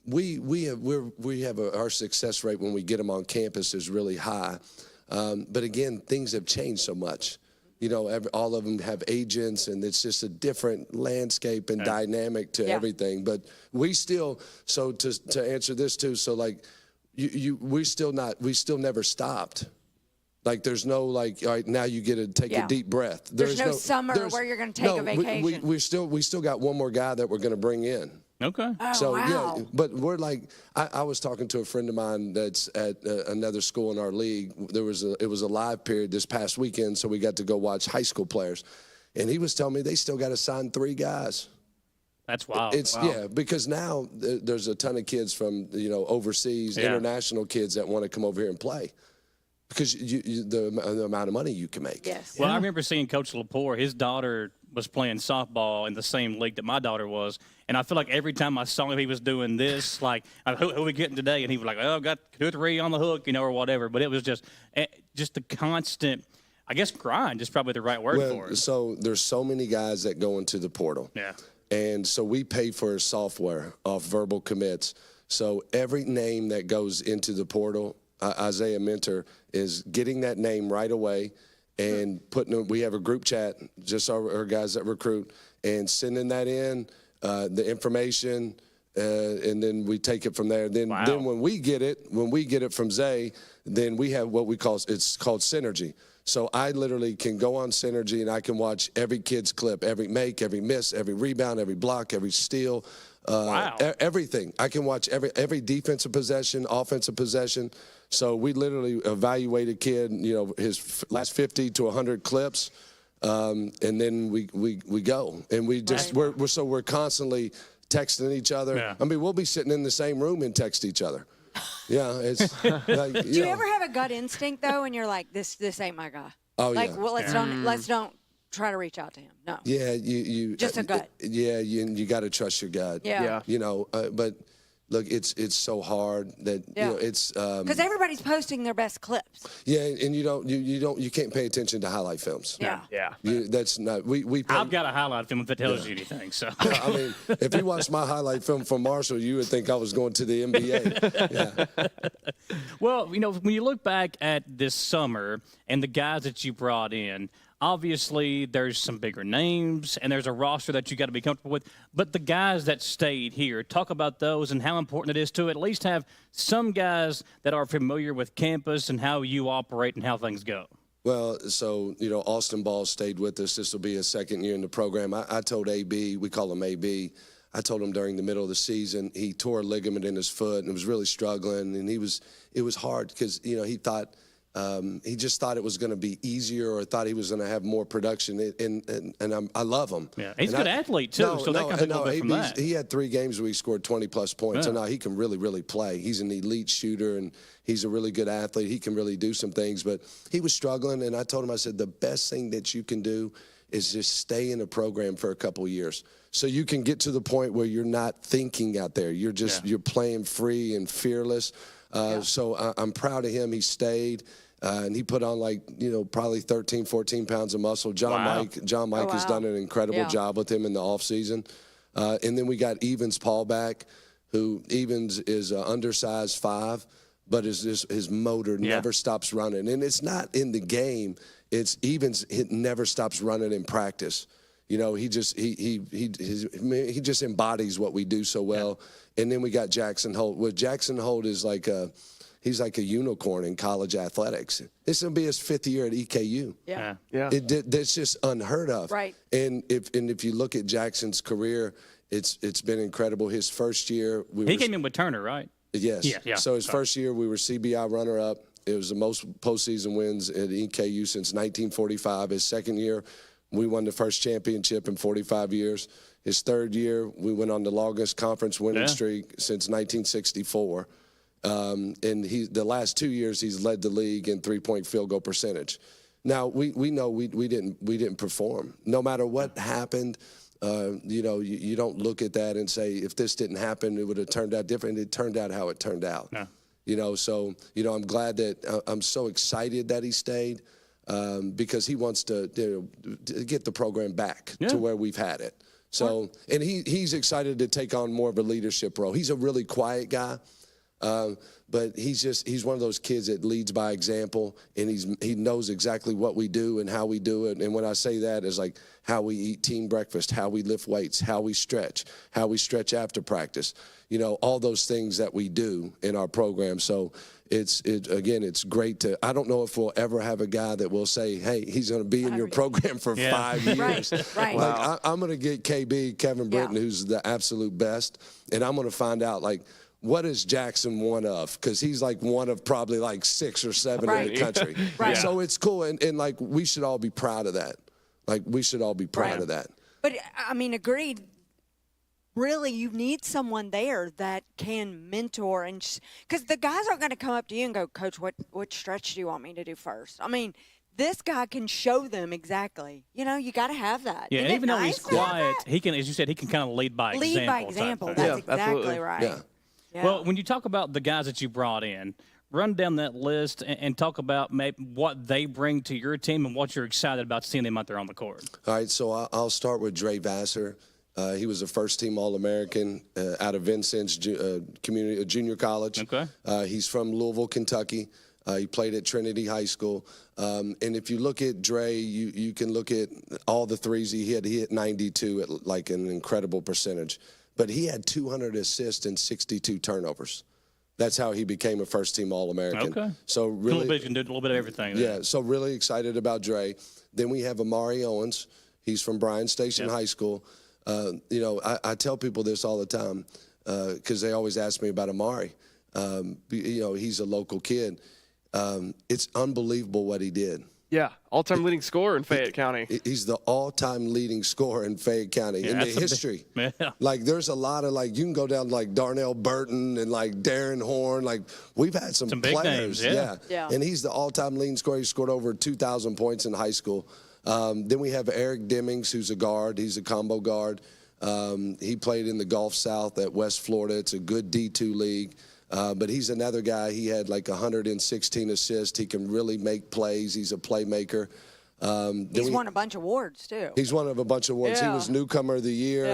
Speaker 12: We have our success rate when we get them on campus is really high, but again, things have changed so much. All of them have agents, and it's just a different landscape and dynamic to everything. But we still, so to answer this too, so we still never stopped. There's no all right, now you get to take a deep breath.
Speaker 3: There's no summer where you're going to take a vacation.
Speaker 12: We still got one more guy that we're going to bring in.
Speaker 2: Okay.
Speaker 3: Oh, wow.
Speaker 12: But we're I was talking to a friend of mine that's at another school in our league. It was a live period this past weekend, so we got to go watch high school players, and he was telling me they still got to sign 3 guys.
Speaker 2: That's wild.
Speaker 12: Because now there's a ton of kids from overseas, international kids that want to come over here and play. Because the amount of money you can make.
Speaker 3: Yes.
Speaker 2: Well, I remember seeing Coach Lepore. His daughter was playing softball in the same league that my daughter was, and I feel like every time I saw him, he was doing this, like, who are we getting today? And he was like, oh, got 2 or 3 on the hook, or whatever. But it was just the constant, I guess, grind is probably the right word for it.
Speaker 12: So there's so many guys that go into the portal.
Speaker 2: Yeah.
Speaker 12: And so we pay for software off verbal commits. So every name that goes into the portal, Isaiah Mentor is getting that name right away and we have a group chat, just our guys that recruit, and sending that in, the information, and then we take it from there. Then when we get it from Zay, then we have what it's called Synergy. So I literally can go on Synergy and I can watch every kid's clip, every make, every miss, every rebound, every block, every steal, everything. I can watch every defensive possession, offensive possession. So we literally evaluate a kid, his last 50 to 100 clips, and then we go. And we're constantly texting each other.
Speaker 2: Yeah.
Speaker 12: I mean, we'll be sitting in the same room and text each other. Yeah, it's like,
Speaker 3: Do you ever have a gut instinct though, and you're like, this ain't my guy?
Speaker 12: Oh
Speaker 3: like,
Speaker 12: yeah.
Speaker 3: well, let's don't try to reach out to him. No.
Speaker 12: Yeah, you
Speaker 3: just a gut.
Speaker 12: Yeah, you got to trust your gut.
Speaker 3: Yeah.
Speaker 12: But look, it's so hard that it's
Speaker 3: because everybody's posting their best clips.
Speaker 12: Yeah, and you can't pay attention to highlight films.
Speaker 3: Yeah.
Speaker 12: That's not we.
Speaker 2: I've got a highlight film if it tells you anything. So
Speaker 12: I mean, if you watched my highlight film from Marshall, you would think I was going to the NBA. Yeah.
Speaker 2: Well, when you look back at this summer and the guys that you brought in, obviously there's some bigger names and there's a roster that you got to be comfortable with. But the guys that stayed here, talk about those and how important it is to at least have some guys that are familiar with campus and how you operate and how things go.
Speaker 12: Well, so, Austin Ball stayed with us. This will be his second year in the program. I told AB, we call him AB, I told him during the middle of the season, he tore a ligament in his foot and was really struggling. And it was hard because, he just thought it was going to be easier or thought he was going to have more production. And I love him.
Speaker 2: Yeah, he's a good athlete, too, so that comes a little bit from that.
Speaker 12: He had 3 games where he scored 20-plus points,
Speaker 2: Yeah.
Speaker 12: and now he can really, really play. He's an elite shooter, and he's a really good athlete. He can really do some things, but he was struggling, and I told him, I said, the best thing that you can do is just stay in a program for a couple of years so you can get to the point where you're not thinking out there. You're just you're playing free and fearless. So I'm proud of him. He stayed. And he put on probably 13, 14 pounds of muscle. John Mike has done an incredible job with him in the offseason. And then we got Evans Paul back, who Evans is an undersized 5, but his motor never stops running. And it's not in the game. It's Evans. It never stops running in practice. He just embodies what we do so well. Yeah. And then we got Jackson Holt. Well, Jackson Holt is he's like a unicorn in college athletics. This will be his 5th year at EKU.
Speaker 3: Yeah.
Speaker 12: That's just unheard of.
Speaker 3: Right.
Speaker 12: And if you look at Jackson's career, it's been incredible. His first year,
Speaker 2: he came in with Turner, right?
Speaker 12: Yes.
Speaker 2: Yeah.
Speaker 12: So his first year, we were CBI runner-up. It was the most postseason wins at EKU since 1945. His second year, we won the first championship in 45 years. His third year, we went on the longest conference winning streak since 1964. And the last 2 years, he's led the league in 3-point field goal percentage. Now, we know we didn't perform. No matter what happened, you don't look at that and say, if this didn't happen, it would have turned out different. It turned out how it turned out. Yeah. So I'm glad that I'm so excited that he stayed because he wants to get the program back to where we've had it. So, and he's excited to take on more of a leadership role. He's a really quiet guy. But he's one of those kids that leads by example, and he knows exactly what we do and how we do it. And when I say that, it's like how we eat team breakfast, how we lift weights, how we stretch after practice, all those things that we do in our program. So it's great to, I don't know if we'll ever have a guy that will say, hey, he's going to be in your program for 5 years.
Speaker 3: Right.
Speaker 12: Like I'm going to get Kevin Britton, who's the absolute best, and I'm going to find out what is Jackson one of? Because he's one of probably 6 or 7 in the country.
Speaker 3: Right.
Speaker 12: So it's cool, and we should all be proud of that. We should all be proud of that.
Speaker 3: But I mean, agreed. Really, you need someone there that can mentor, and because the guys aren't going to come up to you and go, Coach, what stretch do you want me to do first? I mean, this guy can show them exactly. You know, you got to have that.
Speaker 2: Yeah,
Speaker 3: Isn't
Speaker 2: and even
Speaker 3: it
Speaker 2: though
Speaker 3: nice
Speaker 2: he's
Speaker 3: to have
Speaker 2: quiet,
Speaker 3: that?
Speaker 2: he can, as you said, he can kind of lead by example.
Speaker 3: Lead by
Speaker 2: type
Speaker 3: example.
Speaker 2: thing.
Speaker 3: That's exactly
Speaker 4: absolutely.
Speaker 3: right.
Speaker 12: Yeah.
Speaker 3: Yeah.
Speaker 2: Well, when you talk about the guys that you brought in, run down that list and talk about maybe what they bring to your team and what you're excited about seeing them out there on the court.
Speaker 12: All right, so I'll start with Dre Vassar. He was a first-team All-American out of Vincennes Junior College.
Speaker 2: Okay.
Speaker 12: He's from Louisville, Kentucky. He played at Trinity High School. And if you look at Dre, you can look at all the threes he hit. He hit 92 at like an incredible percentage. But he had 200 assists and 62 turnovers. That's how he became a first-team All-American.
Speaker 2: Okay.
Speaker 12: So really,
Speaker 2: You can do a little bit of everything. There.
Speaker 12: yeah. So really excited about Dre. Then we have Amari Owens. He's from Bryan Station High School. You know, I tell people this all the time because they always ask me about Amari. You know, he's a local kid. It's unbelievable what he did.
Speaker 4: Yeah, all-time leading scorer in Fayette County.
Speaker 12: He's the all-time leading scorer in Fayette County in the history. Like, there's a lot of, like, you can go down to, like, Darnell Burton and, like, Darren Horn. Like, we've had some
Speaker 2: big
Speaker 12: players.
Speaker 2: names,
Speaker 3: yeah.
Speaker 12: And he's the all-time leading scorer. He scored over 2,000 points in high school. Then we have Eric Demings, who's a guard. He's a combo guard. He played in the Gulf South at West Florida. It's a good D2 league. But he's another guy. He had like 116 assists. He can really make plays. He's a playmaker.
Speaker 3: He's won a bunch of awards, too.
Speaker 12: He's won of a bunch of awards.
Speaker 3: Yeah.
Speaker 12: He was Newcomer of the Year.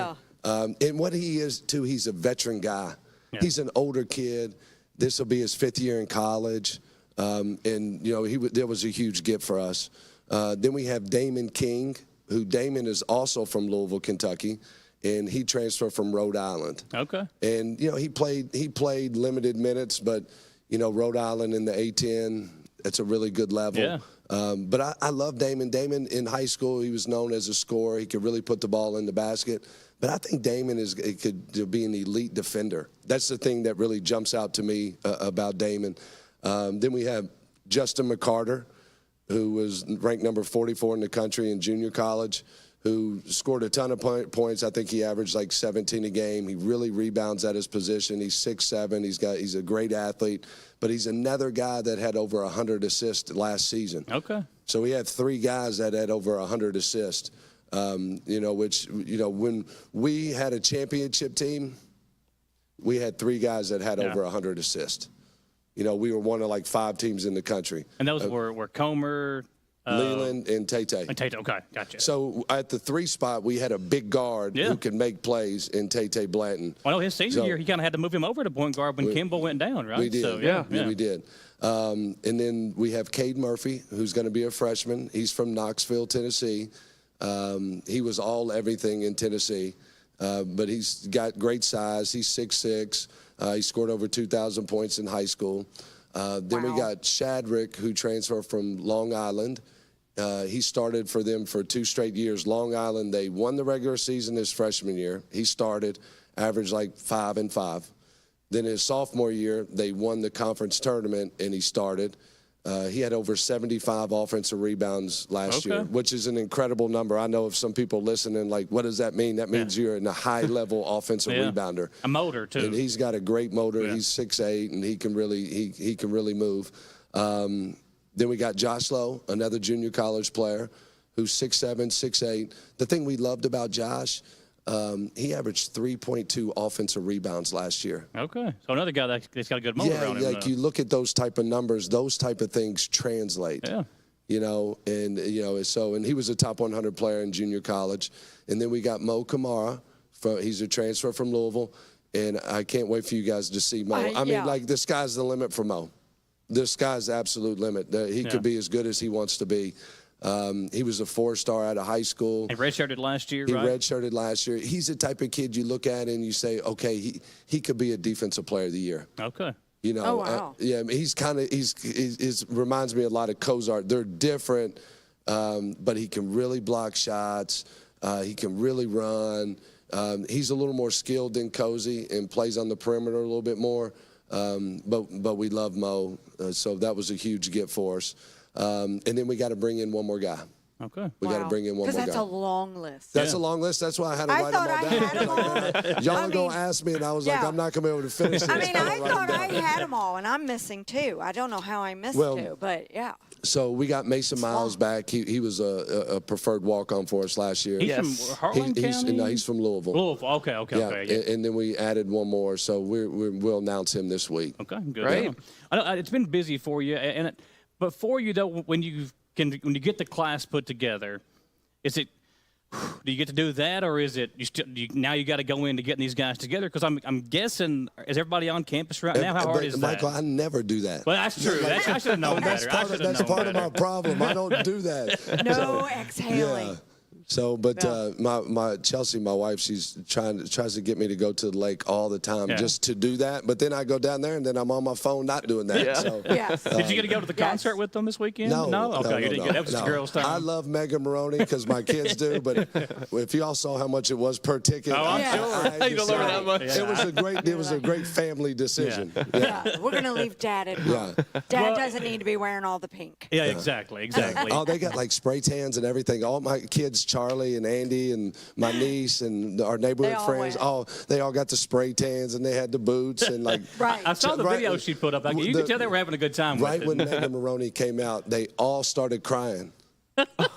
Speaker 3: Yeah.
Speaker 12: And what he is, too, he's a veteran guy. Yeah. He's an older kid. This will be his 5th year in college. And, you know, that was a huge gift for us. Then we have Damon King, who Damon is also from Louisville, Kentucky. And he transferred from Rhode Island.
Speaker 2: Okay.
Speaker 12: And, you know, he played limited minutes, but, you know, Rhode Island in the A10, it's a really good level.
Speaker 2: Yeah.
Speaker 12: But I love Damon. Damon in high school, he was known as a scorer. He could really put the ball in the basket. But I think Damon could be an elite defender. That's the thing that really jumps out to me about Damon. Then we have Justin McCarter, who was ranked number 44 in the country in junior college, who scored a ton of points. I think he averaged like 17 a game. He really rebounds at his position. He's 6'7". He's a great athlete, but he's another guy that had over 100 assists last season.
Speaker 2: Okay.
Speaker 12: So we had 3 guys that had over 100 assists. You know, which, you know, when we had a championship team, we had 3 guys that had over 100 assists. You know, we were one of like 5 teams in the country.
Speaker 2: And those were Comer,
Speaker 12: Leland and Tate.
Speaker 2: Okay, gotcha.
Speaker 12: So at the 3 spot, we had a big guard who could make plays in Tate Blanton.
Speaker 2: Well, his senior year, he kind of had to move him over to point guard when Kimball went down, right?
Speaker 12: We did.
Speaker 2: So,
Speaker 12: we did. And then we have Cade Murphy, who's going to be a freshman. He's from Knoxville, Tennessee. He was all everything in Tennessee, but he's got great size. He's 6'6". He scored over 2,000 points in high school. Then we got Shadrick, who transferred from Long Island. He started for them for 2 straight years. Long Island, they won the regular season his freshman year. He started, averaged like 5 and 5. Then his sophomore year, they won the conference tournament, and he started. He had over 75 offensive rebounds last year, which is an incredible number. I know if some people listening, like, what does that mean? That means you're in a high-level offensive rebounder.
Speaker 2: A motor, too.
Speaker 12: And he's got a great motor. He's 6'8", and he can really move. Then we got Josh Lowe, another junior college player, who's 6'7", 6'8". The thing we loved about Josh, he averaged 3.2 offensive rebounds last year.
Speaker 2: Okay. So another guy that's got a good motor around him.
Speaker 12: Yeah, like you look at those type of numbers, those type of things translate.
Speaker 2: Yeah.
Speaker 12: You know, and, you know, and he was a top 100 player in junior college. And then we got Mo Kamara. He's a transfer from Louisville. And I can't wait for you guys to see Mo. I mean, like, the sky's the limit for Mo. The sky's the absolute limit. He could be as good as he wants to be. He was a 4-star out of high school.
Speaker 2: He redshirted last year,
Speaker 12: right?
Speaker 2: He
Speaker 12: redshirted last year. He's the type of kid you look at and you say, okay, he could be a defensive player of the year.
Speaker 2: Okay.
Speaker 12: You know, yeah, I mean, he's reminds me a lot of Cozart. They're different, but he can really block shots. He can really run. He's a little more skilled than Cozy and plays on the perimeter a little bit more. But we love Mo, so that was a huge gift for us. And then we got to bring in one more guy.
Speaker 2: Okay.
Speaker 12: We got to bring in one more guy.
Speaker 3: Because that's a long list.
Speaker 12: That's a long list. That's why I had to write them all down.
Speaker 3: Had them all.
Speaker 12: Y'all are going to ask me, and I was like, I'm not going to be able to finish this.
Speaker 3: I mean, I thought I had them all, and I'm missing 2. I don't know how I missed 2, but yeah.
Speaker 12: So we got Mason Miles back. He was a preferred walk-on for us last year.
Speaker 2: He's from Harlan County?
Speaker 12: No, he's from Louisville.
Speaker 2: Louisville. Okay.
Speaker 12: And then we added one more, so we'll announce him this week.
Speaker 2: Okay, good.
Speaker 4: Great.
Speaker 2: I know it's been busy for you, but for you though, when you get the class put together, is it? Do you get to do that, or is it now you got to go into getting these guys together? Because I'm guessing, is everybody on campus right now? How hard is that?
Speaker 12: Michael, I never do that.
Speaker 2: Well, that's true. I should have known better.
Speaker 12: That's part of my problem. I don't do that.
Speaker 3: No exhaling.
Speaker 12: Yeah. So, but my Chelsea, my wife, she's tries to get me to go to the lake all the time just to do that. But then I go down there and then I'm on my phone not doing that.
Speaker 4: Yeah.
Speaker 12: So,
Speaker 2: Did you get to go to the concert with them this weekend?
Speaker 12: No.
Speaker 2: Okay, you didn't get that was the girls' time.
Speaker 12: I love Megan Maroney because my kids do. But if y'all saw how much it was per ticket,
Speaker 2: I'm sure.
Speaker 4: You don't love her that much.
Speaker 12: It was a great family decision.
Speaker 3: Yeah. We're gonna leave Dad at home. Dad doesn't need to be wearing all the pink.
Speaker 2: Yeah, exactly.
Speaker 12: Oh, they got like spray tans and everything. All my kids, Charlie and Andy and my niece and our neighborhood friends, they all got the spray tans and they had the boots and like.
Speaker 2: I saw the video she put up. You could tell they were having a good time.
Speaker 12: Right when Megan Maroney came out, they all started crying.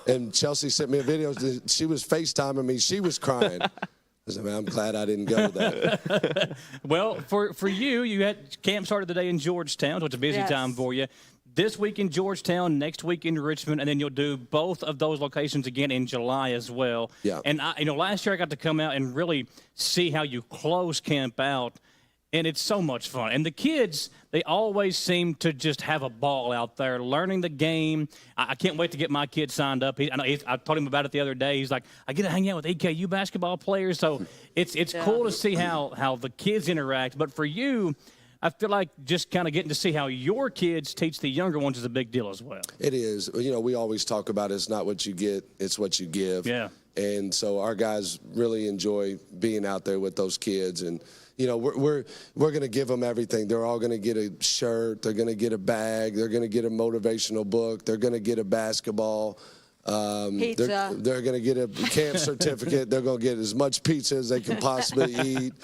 Speaker 12: And Chelsea sent me a video. She was FaceTiming me. She was crying. I said, man, I'm glad I didn't go to that.
Speaker 2: Well, for you had camp started today in Georgetown, so it's a busy time for you. This week in Georgetown, next week in Richmond, and then you'll do both of those locations again in July as well.
Speaker 12: Yeah.
Speaker 2: And last year I got to come out and really see how you close camp out, and it's so much fun. And the kids, they always seem to just have a ball out there learning the game. I can't wait to get my kid signed up. I told him about it the other day. He's like, I get to hang out with EKU basketball players. So it's cool to see how the kids interact. But for you, I feel like just kind of getting to see how your kids teach the younger ones is a big deal as well.
Speaker 12: It is. You know, we always talk about it's not what you get, it's what you give.
Speaker 2: Yeah.
Speaker 12: And so our guys really enjoy being out there with those kids. And, you know, we're going to give them everything. They're all going to get a shirt. They're going to get a bag. They're going to get a motivational book. They're going to get a basketball.
Speaker 3: Pizza.
Speaker 12: They're going to get a camp certificate. They're going to get as much pizza as they can possibly eat.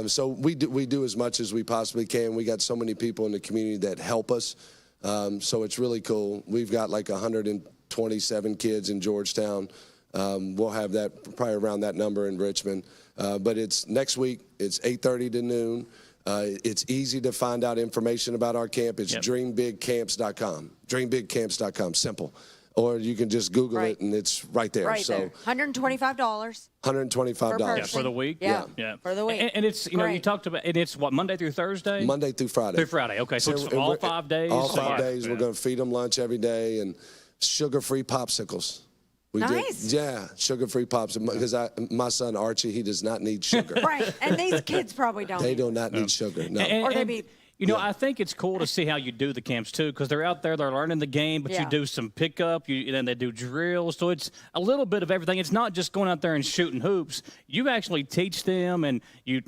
Speaker 12: So we do as much as we possibly can. We got so many people in the community that help us. So it's really cool. We've got like 127 kids in Georgetown. We'll have that probably around that number in Richmond. But it's next week. It's 8:30 to noon. It's easy to find out information about our camp. It's dreambigcamps.com. Dreambigcamps.com. Simple. Or you can just Google it, and it's right there.
Speaker 3: Right there. $125.
Speaker 12: $125
Speaker 2: for the week.
Speaker 3: Yeah. For the week.
Speaker 2: And it's you talked about, and it's what, Monday through Thursday.
Speaker 12: Monday through Friday.
Speaker 2: Through Friday. Okay, so it's all 5 days.
Speaker 12: All 5 days. We're going to feed them lunch every day and sugar-free popsicles.
Speaker 3: Nice.
Speaker 12: Yeah, sugar-free pops. Because my son Archie, he does not need sugar.
Speaker 3: Right, and these kids probably don't.
Speaker 12: They do not need sugar. No.
Speaker 2: Or they be. I think it's cool to see how you do the camps, too, because they're out there, they're learning the game, but you do some pickup, then they do drills. So it's a little bit of everything. It's not just going out there and shooting hoops. You actually teach them, and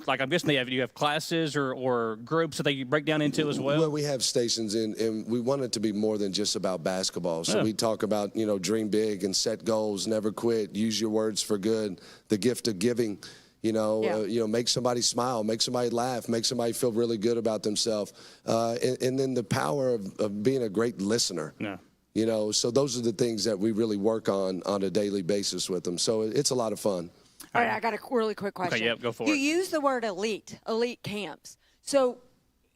Speaker 2: I'm guessing you have classes or groups that they break down into as well?
Speaker 12: Well, we have stations, and we want it to be more than just about basketball. So we talk about, dream big and set goals, never quit, use your words for good, the gift of giving. Make somebody smile, make somebody laugh, make somebody feel really good about themselves. And then the power of being a great listener. Yeah. So those are the things that we really work on a daily basis with them. So it's a lot of fun.
Speaker 3: All right, I got a really quick question.
Speaker 2: Okay, go for it.
Speaker 3: You use the word elite camps. So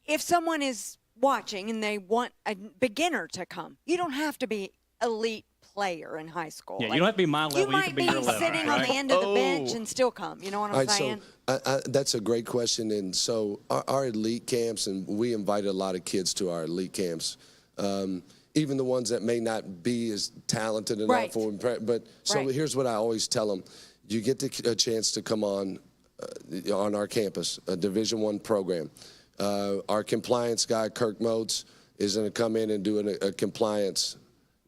Speaker 3: if someone is watching and they want a beginner to come, you don't have to be elite player in high school.
Speaker 2: Yeah, you don't have to be my level.
Speaker 3: You might be
Speaker 2: your level,
Speaker 3: sitting on the end of the bench and still come. You know what I'm saying?
Speaker 12: So that's a great question. And so our elite camps, and we invited a lot of kids to our elite camps, even the ones that may not be as talented enough. But here's what I always tell them. You get a chance to come on our campus, a Division I program. Our compliance guy, Kirk Motes, is going to come in and do a compliance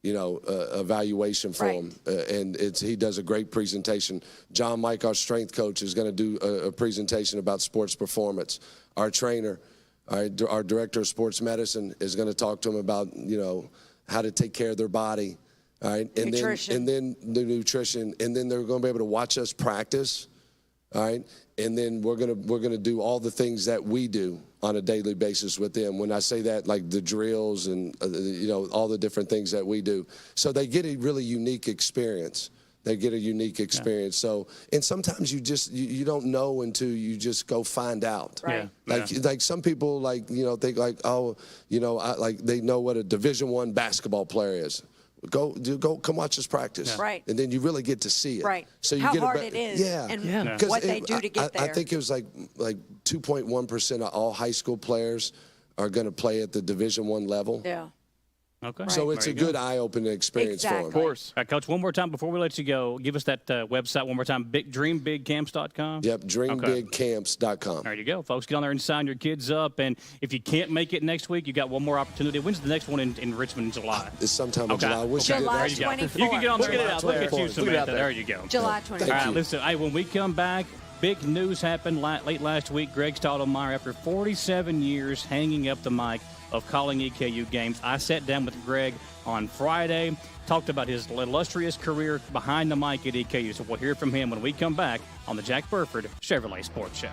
Speaker 12: evaluation for him. And he does a great presentation. John Mike, our strength coach, is going to do a presentation about sports performance. Our trainer, our director of sports medicine, is going to talk to him about, how to take care of their body, All right, and then the nutrition, and then they're going to be able to watch us practice. All right, and then we're gonna do all the things that we do on a daily basis with them. When I say that, like the drills and all the different things that we do, so they get a really unique experience. They get a unique experience. So, and sometimes you don't know until you just go find out.
Speaker 3: Right.
Speaker 12: Like some people think like, oh, they know what a Division I basketball player is. Go, come watch us practice.
Speaker 3: Yeah. Right.
Speaker 12: And then you really get to see it.
Speaker 3: Right.
Speaker 12: So you
Speaker 3: how
Speaker 12: get
Speaker 3: hard it is.
Speaker 12: Yeah.
Speaker 3: And what they do to get there.
Speaker 12: I think it was like 2.1% of all high school players are going to play at the Division I level.
Speaker 3: Yeah.
Speaker 2: Okay.
Speaker 12: So it's a good eye-opening experience for them.
Speaker 4: Of course.
Speaker 2: All right, Coach, one more time before we let you go, give us that website one more time, dreambigcamps.com.
Speaker 12: Yep, dreambigcamps.com.
Speaker 2: There you go, folks. Get on there and sign your kids up. And if you can't make it next week, you got one more opportunity. When's the next one in Richmond in July?
Speaker 12: It's sometime in July.
Speaker 3: July
Speaker 2: There you go.
Speaker 3: 24th.
Speaker 2: You can get on there.
Speaker 4: Look at it out
Speaker 2: Look
Speaker 4: there.
Speaker 2: at you, Samantha. There you go.
Speaker 3: July 24th.
Speaker 2: All right, listen, when we come back, big news happened late last week. Greg Stotelmyer, after 47 years hanging up the mic of calling EKU games, I sat down with Greg on Friday, talked about his illustrious career behind the mic at EKU. So we'll hear from him when we come back on the Jack Burford Chevrolet Sports Show.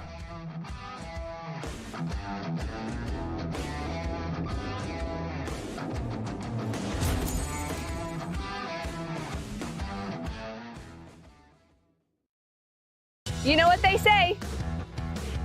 Speaker 8: You know what they say.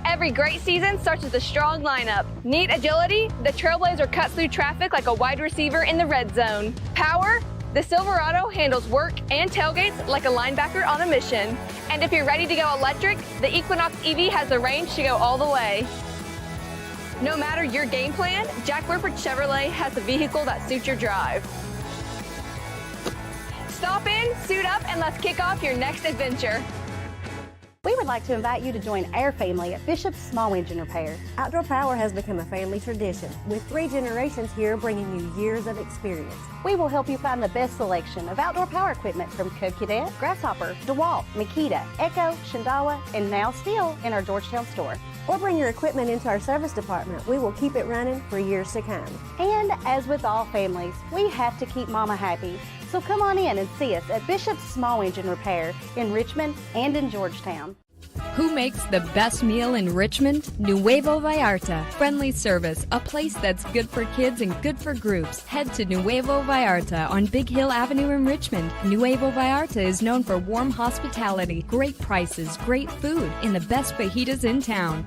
Speaker 8: Every great season starts with a strong lineup. Need agility? The Trailblazer cuts through traffic like a wide receiver in the red zone. Power? The Silverado handles work and tailgates like a linebacker on a mission. And if you're ready to go electric, the Equinox EV has the range to go all the way. No matter your game plan, Jack Burford Chevrolet has the vehicle that suits your drive. Stop in, suit up, and let's kick off your next adventure.
Speaker 9: We would like to invite you to join our family at Bishop's Small Engine Repair. Outdoor power has become a family tradition, with 3 generations here bringing you years of experience. We will help you find the best selection of outdoor power equipment from Code Cadet, Grasshopper, DeWalt, Makita, Echo, Shindawa, and now Steel in our Georgetown store. Or bring your equipment into our service department. We will keep it running for years to come. And as with all families, we have to keep Mama happy. So come on in and see us at Bishop's Small Engine Repair in Richmond and in Georgetown.
Speaker 10: Who makes the best meal in Richmond? Nuevo Vallarta. Friendly service, a place that's good for kids and good for groups. Head to Nuevo Vallarta on Big Hill Avenue in Richmond. Nuevo Vallarta is known for warm hospitality, great prices, great food, and the best fajitas in town.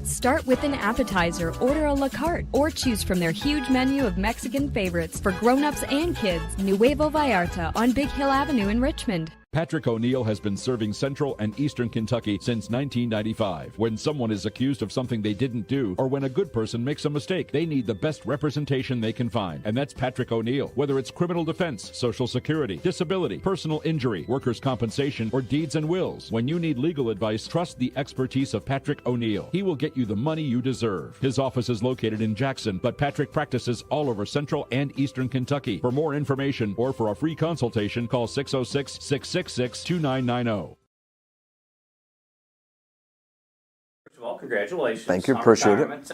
Speaker 10: Start with an appetizer, order a la carte, or choose from their huge menu of Mexican favorites for grown-ups and kids. Nuevo Vallarta on Big Hill Avenue in Richmond.
Speaker 11: Patrick O'Neill has been serving Central and Eastern Kentucky since 1995. When someone is accused of something they didn't do, or when a good person makes a mistake, they need the best representation they can find. And that's Patrick O'Neill. Whether it's criminal defense, Social Security, disability, personal injury, workers' compensation, or deeds and wills, when you need legal advice, trust the expertise of Patrick O'Neill. He will get you the money you deserve. His office is located in Jackson, but Patrick practices all over Central and Eastern Kentucky. For more information or for a free consultation, call 606-666-2990.
Speaker 2: First of all, congratulations.
Speaker 13: Thank you.
Speaker 2: On
Speaker 13: Appreciate
Speaker 2: retirement.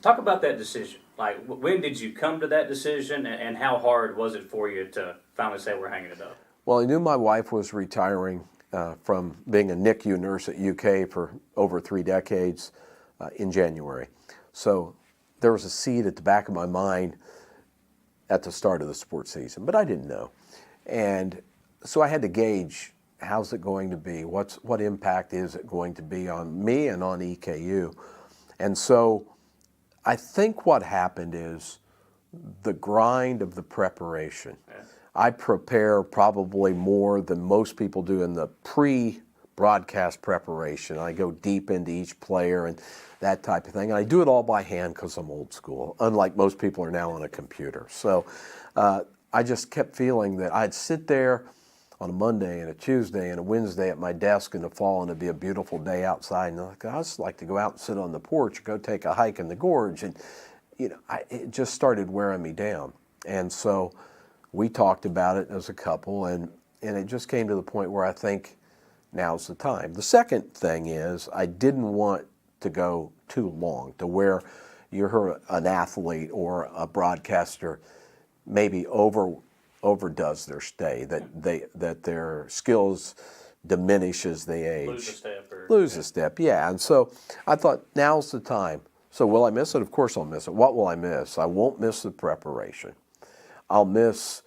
Speaker 2: Talk about that decision. Like, when did you come to that decision, and how hard was it for you to finally say we're hanging it up?
Speaker 13: Well, I knew my wife was retiring from being a NICU nurse at UK for over 3 decades in January. So there was a seed at the back of my mind at the start of the sports season, but I didn't know. And so I had to gauge, how's it going to be? What impact is it going to be on me and on EKU? And so I think what happened is the grind of the preparation. Yeah. I prepare probably more than most people do in the pre-broadcast preparation. I go deep into each player and that type of thing. And I do it all by hand because I'm old school, unlike most people are now on a computer. So I just kept feeling that I'd sit there on a Monday and a Tuesday and a Wednesday at my desk in the fall, and it'd be a beautiful day outside, and I just like to go out and sit on the porch, go take a hike in the gorge, and it just started wearing me down. And so we talked about it as a couple, and it just came to the point where I think now's the time. The second thing is I didn't want to go too long, to where you hear an athlete or a broadcaster maybe overdoes their stay, that their skills diminish as they age. Lose a step, yeah. And so I thought, now's the time. So will I miss it? Of course I'll miss it. What will I miss? I won't miss the preparation. I'll miss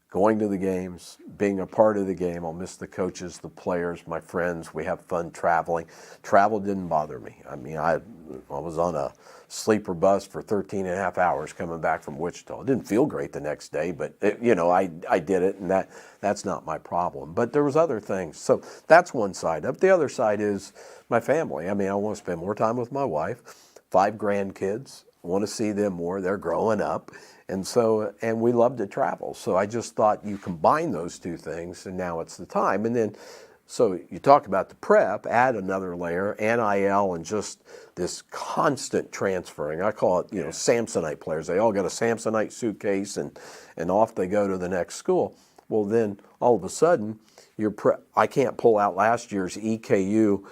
Speaker 13: going to the games, being a part of the game. I'll miss the coaches, the players, my friends. We have fun traveling. Travel didn't bother me. I mean, I was on a sleeper bus for 13 and a half hours coming back from Wichita. It didn't feel great the next day, but I did it, and that's not my problem. But there was other things. So that's one side of it. The other side is my family. I mean, I want to spend more time with my wife, 5 grandkids. I want to see them more. They're growing up. And we love to travel. So I just thought you combine those two things, and now it's the time. And then, so you talk about the prep, add another layer, NIL, and just this constant transferring. I call it, Samsonite players. They all got a Samsonite suitcase, and off they go to the next school. Well, then all of a sudden, I can't pull out last year's EKU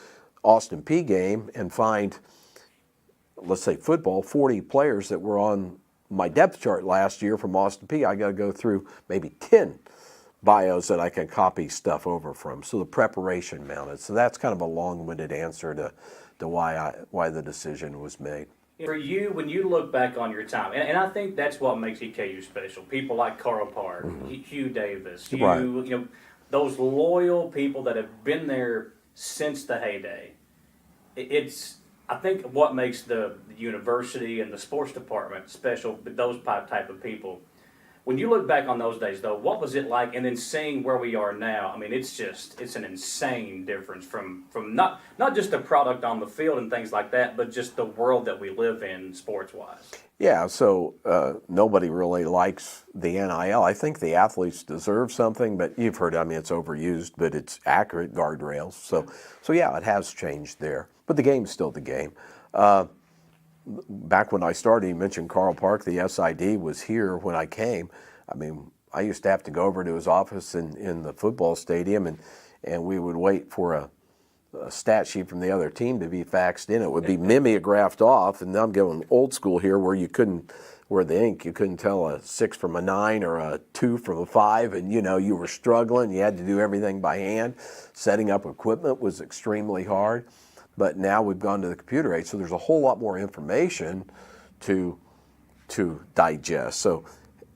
Speaker 13: Austin Peay game and find, let's say football, 40 players that were on my depth chart last year from Austin Peay. I got to go through maybe 10 bios that I can copy stuff over from. So the preparation mounted. So that's kind of a long-winded answer to why the decision was made.
Speaker 2: For you, when you look back on your time, and I think that's what makes EKU special. People like Carl Park, Hugh Davis, those loyal people that have been there since the heyday. I think what makes the university and the sports department special, those type of people. When you look back on those days, though, what was it like? And then seeing where we are now, I mean, it's an insane difference from not just the product on the field and things like that, but just the world that we live in sports-wise.
Speaker 13: Yeah, so nobody really likes the NIL. I think the athletes deserve something, but you've heard, I mean, it's overused, but it's accurate guardrails. So yeah, it has changed there. But the game's still the game. Back when I started, you mentioned Carl Park, the SID was here when I came. I mean, I used to have to go over to his office in the football stadium, and we would wait for a stat sheet from the other team to be faxed in. It would be mimeographed off, and I'm going old school here where you couldn't tell a 6 from a 9 or a 2 from a 5, and you were struggling. You had to do everything by hand. Setting up equipment was extremely hard. But now we've gone to the computer age, so there's a whole lot more information to digest. So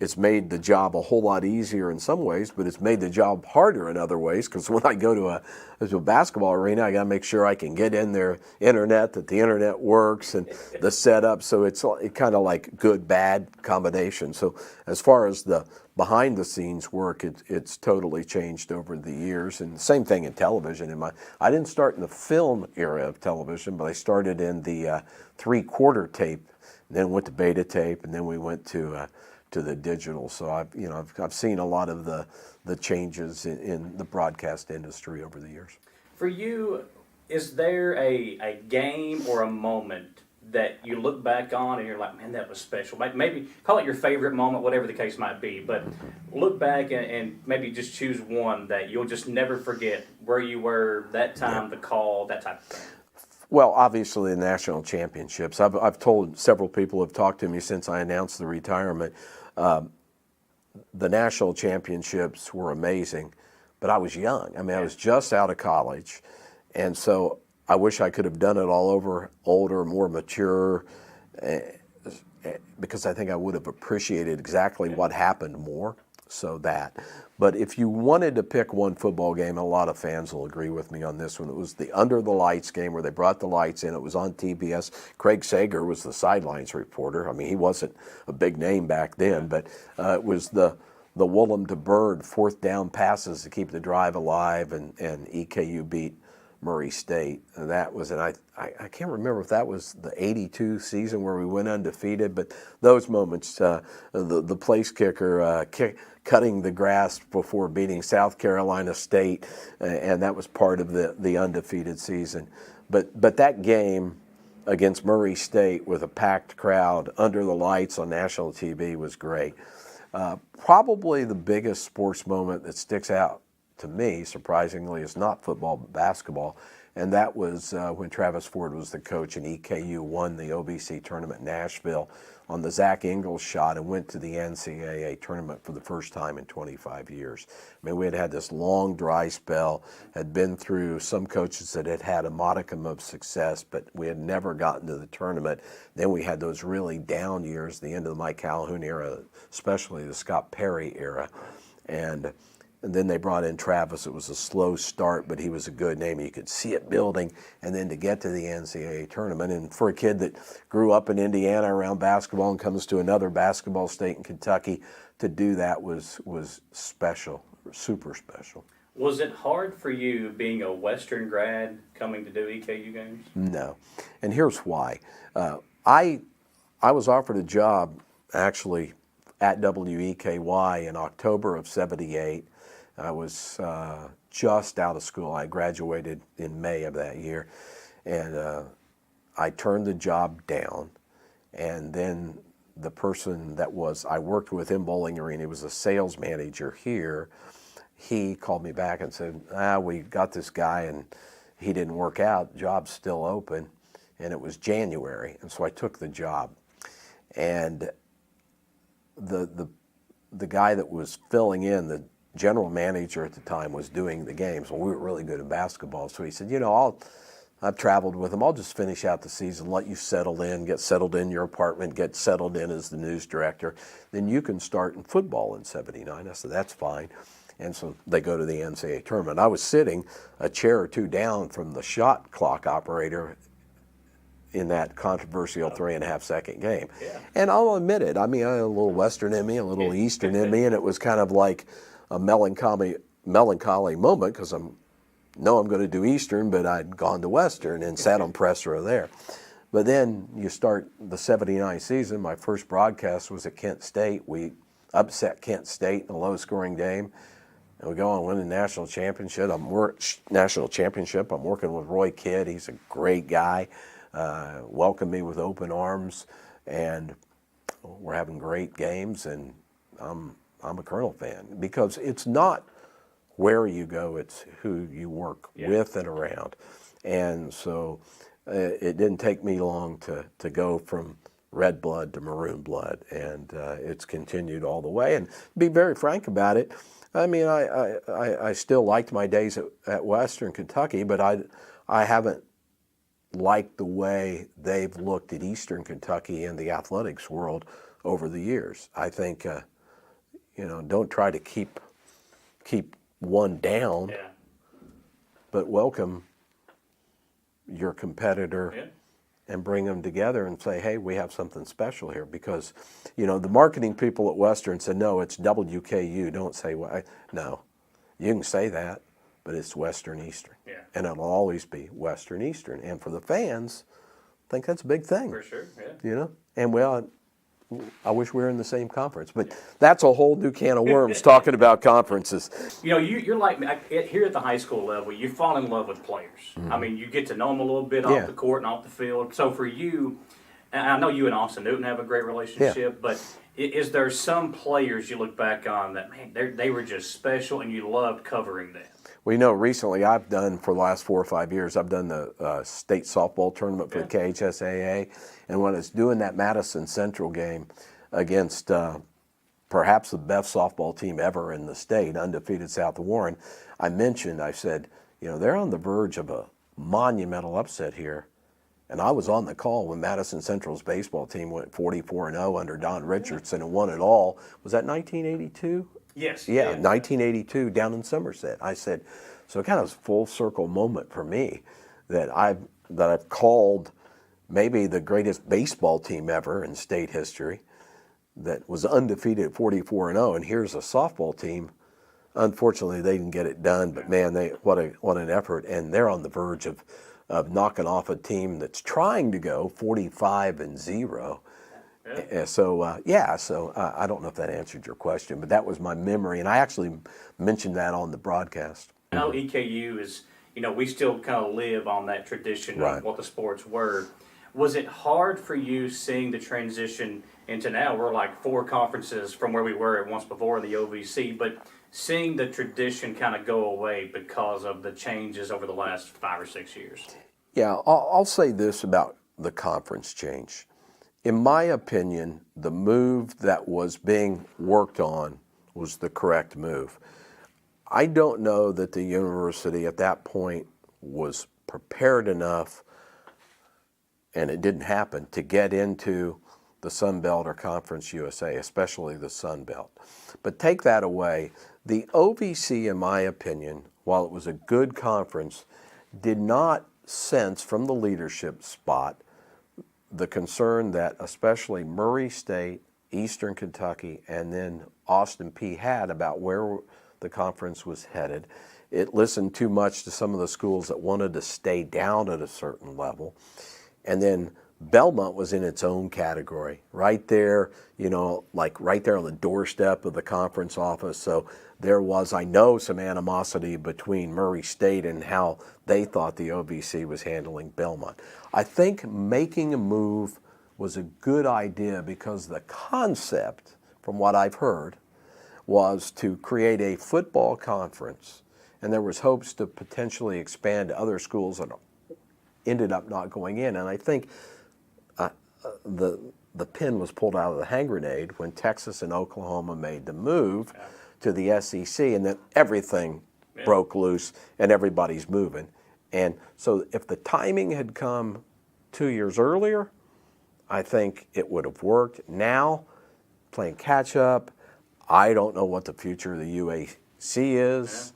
Speaker 13: it's made the job a whole lot easier in some ways, but it's made the job harder in other ways, because when I go to a basketball arena, I got to make sure I can get in their internet, that the internet works, and the setup. So it's kind of like good, bad combination. So as far as the behind the scenes work, it's totally changed over the years. And same thing in television. I didn't start in the film era of television, but I started in the 3/4 tape, and then went to beta tape, and then we went to the digital. So I've seen a lot of the changes in the broadcast industry over the years.
Speaker 2: For you, is there a game or a moment that you look back on and you're like, man, that was special? Maybe call it your favorite moment, whatever the case might be, but look back and maybe just choose one that you'll just never forget, where you were, that time, the call, that type of thing.
Speaker 13: Well, obviously the national championships. I've told several people who have talked to me since I announced the retirement. The national championships were amazing, but I was young. I mean, I was just out of college, and so I wish I could have done it all over, older, more mature, because I think I would have appreciated exactly what happened more. But if you wanted to pick one football game, a lot of fans will agree with me on this one. It was the Under the Lights game where they brought the lights in. It was on TBS. Craig Sager was the sidelines reporter. I mean, he wasn't a big name back then, but it was the Woolham to Bird 4th down passes to keep the drive alive, and EKU beat Murray State. And that was, and I can't remember if that was the 82 season where we went undefeated, but those moments, the place kicker cutting the grass before beating South Carolina State, and that was part of the undefeated season. But that game against Murray State with a packed crowd under the lights on national TV was great. Probably the biggest sports moment that sticks out to me, surprisingly, is not football but basketball. And that was when Travis Ford was the coach, and EKU won the OVC tournament in Nashville on the Zach Ingles shot and went to the NCAA tournament for the first time in 25 years. I mean, we had this long dry spell, had been through some coaches that had had a modicum of success, but we had never gotten to the tournament. Then we had those really down years, the end of the Mike Calhoun era, especially the Scott Perry era. And then they brought in Travis. It was a slow start, but he was a good name. You could see it building. And then to get to the NCAA tournament, and for a kid that grew up in Indiana around basketball and comes to another basketball state in Kentucky, to do that was special, super special.
Speaker 2: Was it hard for you, being a Western grad, coming to do EKU games?
Speaker 13: No. And here's why. I was offered a job, actually, at WEKY in October of '78. I was just out of school. I graduated in May of that year, and I turned the job down. And then the person that I worked with in Bowling Arena, he was a sales manager here, he called me back and said, we got this guy and he didn't work out, the job's still open. And it was January, and so I took the job. And the guy that was filling in, the general manager at the time, was doing the games. Well, we were really good at basketball, so he said, I've traveled with him. I'll just finish out the season, let you settle in, get settled in your apartment, get settled in as the news director. Then you can start in football in '79. I said, that's fine. And so they go to the NCAA tournament. I was sitting a chair or two down from the shot clock operator in that controversial 3.5-second game. Yeah. And I'll admit it, I mean, I had a little Western in me, a little Eastern in me, and it was kind of like a melancholy moment, because I'm going to do Eastern, but I'd gone to Western and sat on press row there. But then you start the '79 season. My first broadcast was at Kent State. We upset Kent State in a low-scoring game, and we go on and win the national championship. I'm working with Roy Kidd. He's a great guy. Welcomed me with open arms, and we're having great games, and I'm a Colonel fan, because it's not where you go, it's who you work with and around. And so it didn't take me long to go from red blood to maroon blood, and it's continued all the way. And to be very frank about it, I mean, I still liked my days at Western Kentucky, but I haven't liked the way they've looked at Eastern Kentucky and the athletics world over the years. I think, don't try to keep one down, but welcome your competitor and bring them together and say, hey, we have something special here. Because, the marketing people at Western said, no, it's WKU. Don't say, no, you can say that, but it's Western Eastern. Yeah. And it'll always be Western Eastern. And for the fans, I think that's a big thing. For sure, yeah. And I wish we were in the same conference, but that's a whole new can of worms talking about conferences.
Speaker 2: You're like me. Here at the high school level, you fall in love with players. Mm-hmm. I mean, you get to know them a little bit off the court and off the field. So for you, and I know you and Austin Newton have a great relationship, but is there some players you look back on that, man, they were just special and you loved covering them?
Speaker 13: Well, recently I've done, for the last 4 or 5 years, I've done the state softball tournament for the KHSAA. And when it's doing that Madison Central game against perhaps the best softball team ever in the state, undefeated South of Warren, I said, they're on the verge of a monumental upset here. And I was on the call when Madison Central's baseball team went 44-0 under Don Richardson and won it all. Was that 1982?
Speaker 2: Yes.
Speaker 13: Yeah, 1982 down in Somerset. I said, so kind of a full circle moment for me that I've called maybe the greatest baseball team ever in state history that was undefeated at 44-0, and here's a softball team. Unfortunately, they didn't get it done, but man, what an effort, and they're on the verge of knocking off a team that's trying to go 45-0. So I don't know if that answered your question, but that was my memory, and I actually mentioned that on the broadcast.
Speaker 2: I know EKU is, we still kind of live on that tradition of what the sports were. Was it hard for you seeing the transition into now we're like 4 conferences from where we were once before in the OVC. But seeing the tradition kind of go away because of the changes over the last 5 or 6 years.
Speaker 13: Yeah, I'll say this about the conference change. In my opinion, the move that was being worked on was the correct move. I don't know that the university at that point was prepared enough, and it didn't happen, to get into the Sun Belt or Conference USA, especially the Sun Belt. But take that away, the OVC, in my opinion, while it was a good conference, did not sense from the leadership spot the concern that especially Murray State, Eastern Kentucky, and then Austin Peay had about where the conference was headed. It listened too much to some of the schools that wanted to stay down at a certain level. And then Belmont was in its own category, right there, like right there on the doorstep of the conference office. So there was, I know, some animosity between Murray State and how they thought the OVC was handling Belmont. I think making a move was a good idea because the concept, from what I've heard, was to create a football conference, and there was hopes to potentially expand to other schools that ended up not going in. And I think the pin was pulled out of the hand grenade when Texas and Oklahoma made the move to the SEC, and then everything broke loose and everybody's moving. And so if the timing had come 2 years earlier, I think it would have worked. Now, playing catch up, I don't know what the future of the UAC is.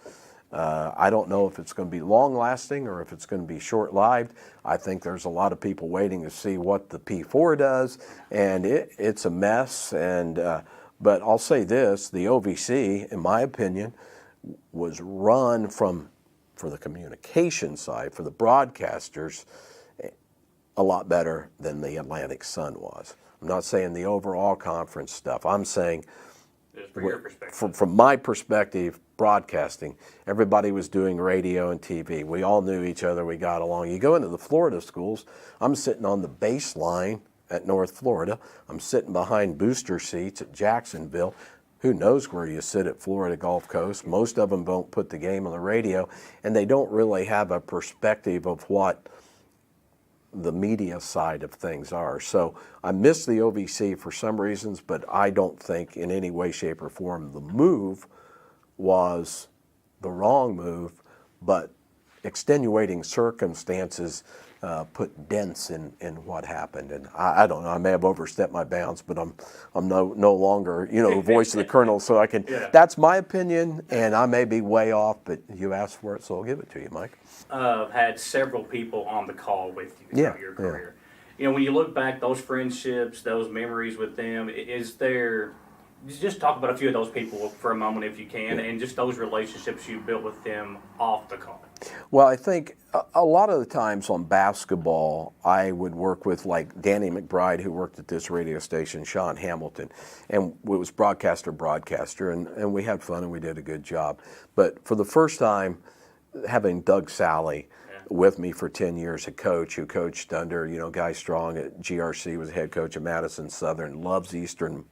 Speaker 13: I don't know if it's going to be long-lasting or if it's going to be short-lived. I think there's a lot of people waiting to see what the P4 does, and it's a mess. But I'll say this, the OVC, in my opinion, was run for the communication side, for the broadcasters, a lot better than the Atlantic Sun was. I'm not saying the overall conference stuff. I'm saying, from my perspective, broadcasting, everybody was doing radio and TV. We all knew each other. We got along. You go into the Florida schools, I'm sitting on the baseline at North Florida. I'm sitting behind booster seats at Jacksonville. Who knows where you sit at Florida Gulf Coast? Most of them don't put the game on the radio, and they don't really have a perspective of what the media side of things are. So I miss the OVC for some reasons, but I don't think in any way, shape, or form the move was the wrong move, but extenuating circumstances put dents in what happened. And I don't know, I may have overstepped my bounds, but I'm no longer, voice of the Colonel, so I can, that's my opinion, and I may be way off, but you asked for it, so I'll give it to you, Mike.
Speaker 2: I've had several people on the call with you throughout your career. When you look back, those friendships, those memories with them, is there, just talk about a few of those people for a moment if you can, and just those relationships you built with them off the call.
Speaker 13: Well, I think a lot of the times on basketball, I would work with like Danny McBride, who worked at this radio station, Sean Hamilton, and it was broadcaster, and we had fun and we did a good job. But for the first time, having Doug Sally with me for 10 years, a coach who coached under, Guy Strong at GRC, was head coach at Madison Southern, loves Eastern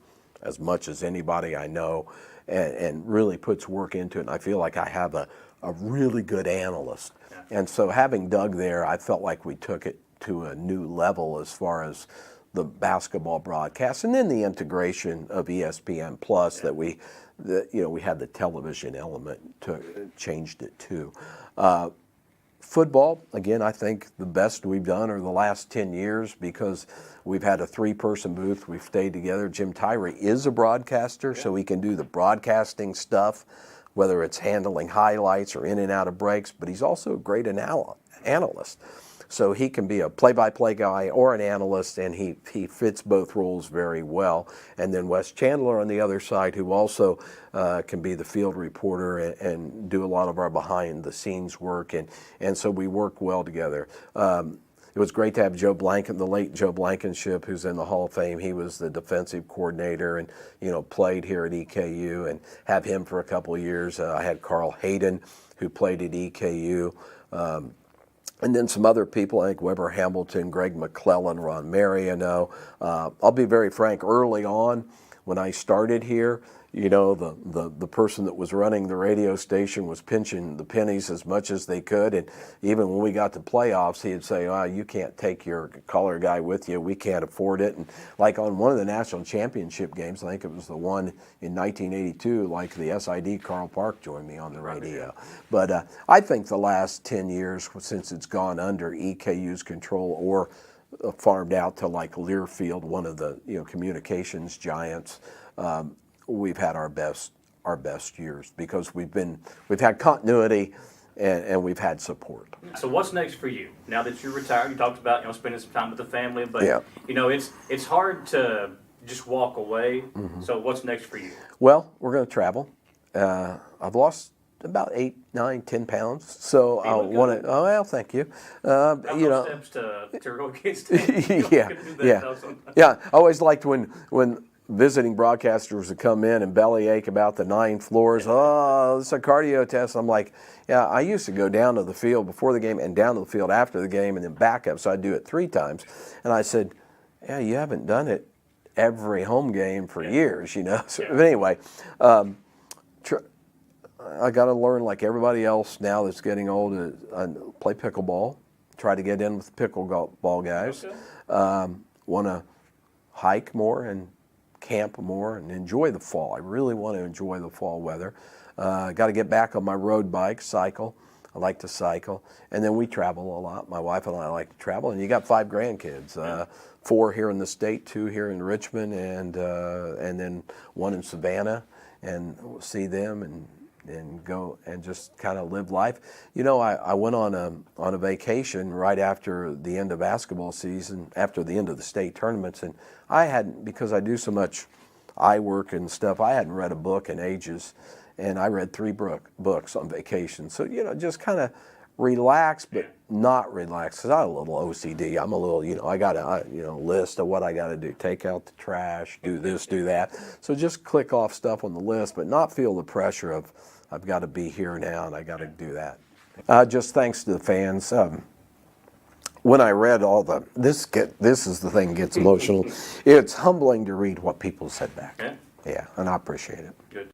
Speaker 13: as much as anybody I know, and really puts work into it. And I feel like I have a really good analyst. And so having Doug there, I felt like we took it to a new level as far as the basketball broadcast, and then the integration of ESPN Plus that we had the television element changed it too. Football, again, I think the best we've done are the last 10 years because we've had a 3-person booth. We've stayed together. Jim Tyree is a broadcaster, so he can do the broadcasting stuff, whether it's handling highlights or in and out of breaks, but he's also a great analyst. So he can be a play-by-play guy or an analyst, and he fits both roles very well. And then Wes Chandler on the other side, who also can be the field reporter and do a lot of our behind-the-scenes work. And so we work well together. It was great to have Joe Blanken, the late Joe Blankenship, who's in the Hall of Fame. He was the defensive coordinator and, played here at EKU, and have him for a couple of years. I had Carl Hayden, who played at EKU. And then some other people, I think Weber Hamilton, Greg McClellan, Ron Mariano. I'll be very frank, early on when I started here, you know, the person that was running the radio station was pinching the pennies as much as they could. And even when we got to playoffs, he'd say, oh, you can't take your color guy with you. We can't afford it. And like on one of the national championship games, I think it was the one in 1982, like the SID, Carl Park joined me on the radio. But I think the last 10 years, since it's gone under EKU's control or farmed out to like Learfield, one of the communications giants, we've had our best years because we've had continuity and we've had support.
Speaker 2: So what's next for you now that you're retired? You talked about spending some time with the family, but it's hard to just walk away.
Speaker 13: Mm-hmm.
Speaker 2: So what's next for you?
Speaker 13: Well, we're going to travel. I've lost about 8, 9, 10 pounds, so I want to. Oh well, thank you.
Speaker 2: Steps to go against it.
Speaker 13: Yeah. I always liked when visiting broadcasters would come in and bellyache about the 9 floors. Oh, it's a cardio test. I'm like, yeah, I used to go down to the field before the game and down to the field after the game and then back up. So I'd do it 3 times. And I said, yeah, you haven't done it every home game for years, So, but anyway, I got to learn like everybody else now that's getting old to play pickleball, try to get in with the pickleball guys, want to hike more and camp more and enjoy the fall. I really want to enjoy the fall weather. Got to get back on my road bike, cycle. I like to cycle. And then we travel a lot. My wife and I like to travel. And you got 5 grandkids, 4 here in the state, 2 here in Richmond, and then 1 in Savannah. And we'll see them and go and just kind of live life. I went on a vacation right after the end of basketball season, after the end of the state tournaments, and I hadn't, because I do so much eye work and stuff, I hadn't read a book in ages, and I read 3 books on vacation. So, just kind of relax, but not relax, because I'm a little OCD. I'm a little, I got a list of what I got to do. Take out the trash, do this, do that. So just click off stuff on the list, but not feel the pressure of, I've got to be here now and I got to do that. Just thanks to the fans. When I read all this is the thing that gets emotional. It's humbling to read what people said back. Yeah, and I appreciate it.
Speaker 2: Good.